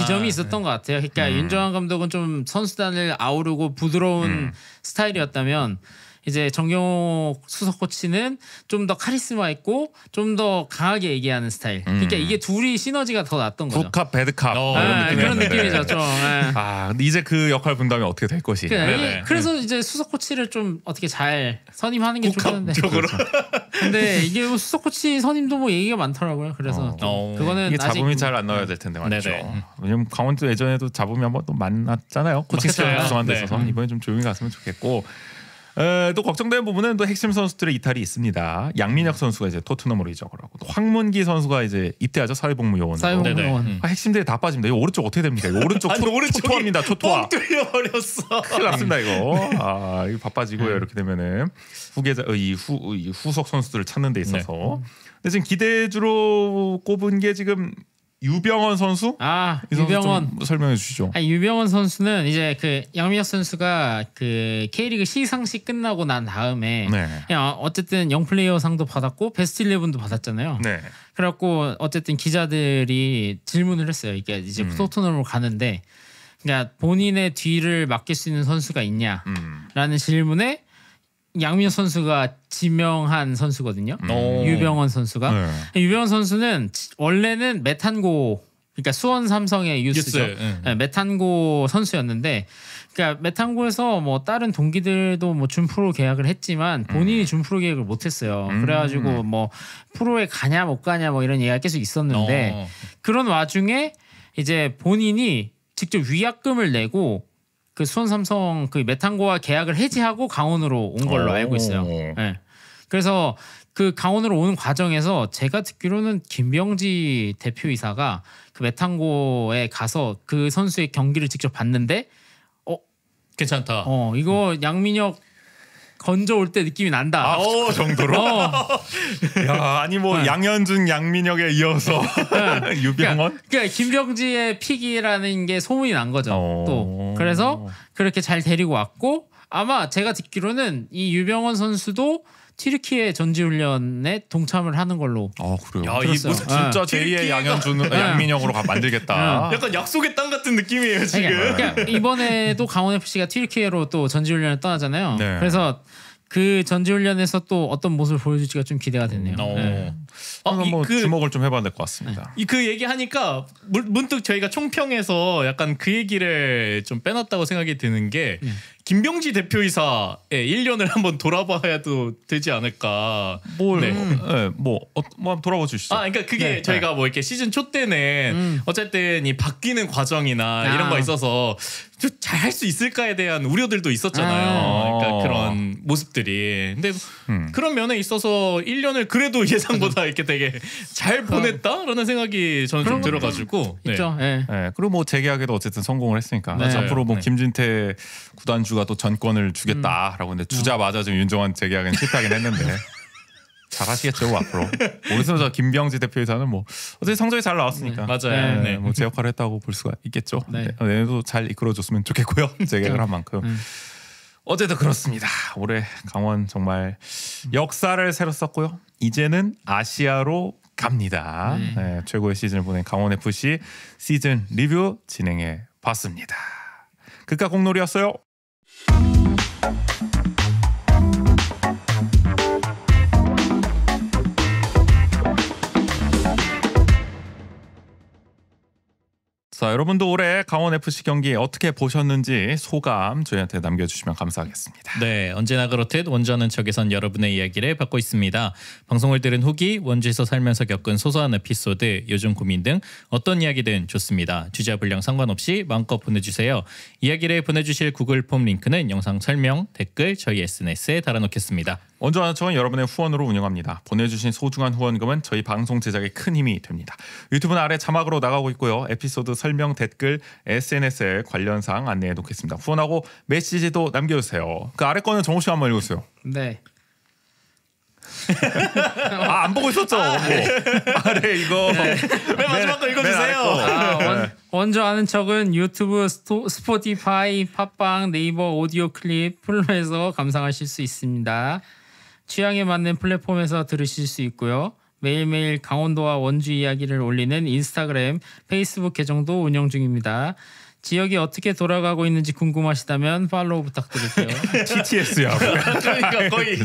지점이 있었던 것 같아요. 그러니까 윤정환 감독은 좀 선수단을 아우르고 부드러운 스타일이었다면 이제 정경호 수석 코치는 좀 더 카리스마 있고 좀 더 강하게 얘기하는 스타일. 그러니까 이게 둘이 시너지가 더 났던 거죠. 굿캅 배드캅 그런 느낌이죠. 좀. 근데 이제 그 역할 분담이 어떻게 될 것이. 그래서 이제 수석 코치를 좀 어떻게 잘 선임하는 게 좋겠는데. 근데 이게 뭐 수석 코치 선임도 뭐 얘기가 많더라고요. 그래서 그거는 이게 잡음이 잘 안 나와야 될 텐데 말이죠. 왜냐면 강원도 예전에도 잡음이 한번 또 만났잖아요. 코칭 스태프 구성한 데 있어서 이번에 좀 조용히 갔으면 좋겠고. 또 걱정되는 부분은 또 핵심 선수들의 이탈이 있습니다. 양민혁 선수가 이제 토트넘으로 이적을 하고 또 황문기 선수가 이제 입대하죠. 사회복무요원으로. 사회복무요원. 핵심들이 다 빠집니다. 이거 오른쪽 어떻게 됩니까? 이거 오른쪽 초토화입니다. 초토화. 뻥 뚫려버렸어. 큰일 났습니다 이거. 이거 바빠지고요. 이렇게 되면은 후계자 후속 선수들을 찾는 데 있어서. 근데 지금 기대주로 꼽은 게 지금 유병헌 선수? 유병헌 좀 설명해 주시죠. 유병헌 선수는 이제 그 양민혁 선수가 그 K리그 시상식 끝나고 난 다음에 그냥 어쨌든 영플레이어 상도 받았고 베스트 11도 받았잖아요. 그래갖고 어쨌든 기자들이 질문을 했어요. 이게 이제 토트넘으로 가는데 그러니까 본인의 뒤를 맡길 수 있는 선수가 있냐라는 질문에 양민혁 선수가 지명한 선수거든요. 유병헌 선수가. 유병헌 선수는 원래는 메탄고 그러니까 수원 삼성의 유스죠. 메탄고 선수였는데 그러니까 메탄고에서 뭐 다른 동기들도 뭐 준프로 계약을 했지만 본인이 준프로 계약을 못했어요. 그래가지고 뭐 프로에 가냐 못 가냐 뭐 이런 얘기가 계속 있었는데 그런 와중에 이제 본인이 직접 위약금을 내고 그 수원 삼성 그 메탄고와 계약을 해지하고 강원으로 온 걸로 알고 있어요. 그래서 그 강원으로 오는 과정에서 제가 듣기로는 김병지 대표이사가 그 메탄고에 가서 그 선수의 경기를 직접 봤는데 괜찮다. 이거 양민혁 건져올 때 느낌이 난다. 정도로? 아니 뭐 양현준, 양민혁에 이어서 유병헌? 그러니까 김병지의 픽이라는 게 소문이 난 거죠. 또 그래서 그렇게 잘 데리고 왔고 아마 제가 듣기로는 이 유병헌 선수도 튀르키예 전지훈련에 동참을 하는 걸로. 그래요? 이 무슨 진짜 제2의 양현준, 양민혁으로 만들겠다. 약간 약속의 땅 같은 느낌이에요 지금. 그러니까 이번에도 강원 FC가 튀르키예로 또 전지훈련을 떠나잖아요. 그래서 그 전지훈련에서 또 어떤 모습을 보여줄지가 좀 기대가 되네요. 한번 주목을 좀 해봐야 될 것 같습니다. 그 얘기하니까 문득 저희가 총평에서 약간 그 얘기를 좀 빼놨다고 생각이 드는 게 김병지 대표이사의 1년을 한번 돌아봐야도 되지 않을까. 한번 돌아봐 주시죠. 그러니까 그게 저희가 뭐 이렇게 시즌 초 때는 어쨌든 이 바뀌는 과정이나 이런 거 있어서 잘 할 수 있을까에 대한 우려들도 있었잖아요. 그러니까 그런 모습들이. 근데 그런 면에 있어서 1년을 그래도 예상보다 이렇게 되게 잘 보냈다라는 생각이 저는 좀 들어가지고. 있죠. 그리고 뭐 재계약에도 어쨌든 성공을 했으니까 앞으로 뭐 김진태 구단주가 또 전권을 주겠다라고 근데 주자마자 지금 윤정환 재계약은 실패하긴 했는데 잘하시겠죠 앞으로. 오른손 저 김병지 대표이사는 뭐 어쨌든 성적이 잘 나왔으니까 맞아요. 뭐 제 역할을 했다고 볼 수가 있겠죠. 내년도 잘 이끌어줬으면 좋겠고요. 재계약을 한 만큼. 어쨌든 그렇습니다. 올해 강원 정말 역사를 새로 썼고요. 이제는 아시아로 갑니다. 최고의 시즌을 보낸 강원 FC 시즌 리뷰 진행해 봤습니다. 그깟 공놀이였어요. 자, 여러분도 올해 강원FC 경기 어떻게 보셨는지 소감 저희한테 남겨주시면 감사하겠습니다. 네, 언제나 그렇듯 원주하는 척에선 여러분의 이야기를 받고 있습니다. 방송을 들은 후기, 원주에서 살면서 겪은 소소한 에피소드, 요즘 고민 등 어떤 이야기든 좋습니다. 주제와 분량 상관없이 마음껏 보내주세요. 이야기를 보내주실 구글 폼 링크는 영상 설명, 댓글, 저희 SNS에 달아놓겠습니다. 원주하는 척은 여러분의 후원으로 운영합니다. 보내주신 소중한 후원금은 저희 방송 제작에 큰 힘이 됩니다. 유튜브는 아래 자막으로 나가고 있고요. 에피소드 설명, 댓글, SNS에 관련 사항 안내해 놓겠습니다. 후원하고 메시지도 남겨주세요. 그 아래 거는 정우 씨가 한번 읽어주세요. 네. 안 보고 있었죠. 아래 이거 맨 마지막 거 읽어주세요. 원주 아는 척은 유튜브, 스포티파이, 팟빵, 네이버 오디오 클립, 플로에서 감상하실 수 있습니다. 취향에 맞는 플랫폼에서 들으실 수 있고요. 매일매일 강원도와 원주 이야기를 올리는 인스타그램, 페이스북 계정도 운영 중입니다. 지역이 어떻게 돌아가고 있는지 궁금하시다면 팔로우 부탁드릴게요. TTS야. 그러니까 거의.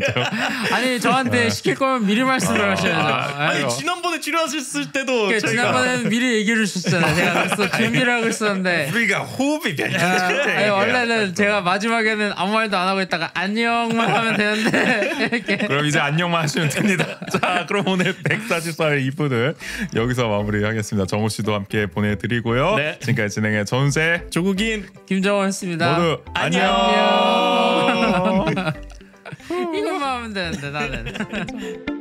아니 저한테 시킬 거면 미리 말씀을 하셔야죠. 아니 지난번에 출연하셨을 때도 저희가 지난번에는 미리 얘기를 주셨잖아요. 제가 그래서 준비를 하고 있었는데 우리가 호흡이 원래는 제가 마지막에는 아무 말도 안 하고 있다가 안녕만 하면 되는데 이렇게. 그럼 이제 안녕만 하시면 됩니다. 자, 그럼 오늘 144회 2부는 여기서 마무리하겠습니다. 정우 씨도 함께 보내드리고요. 네. 지금까지 진행해 전세 조국인 김정원이었습니다. 모두 안녕. 하면 되는데 나는.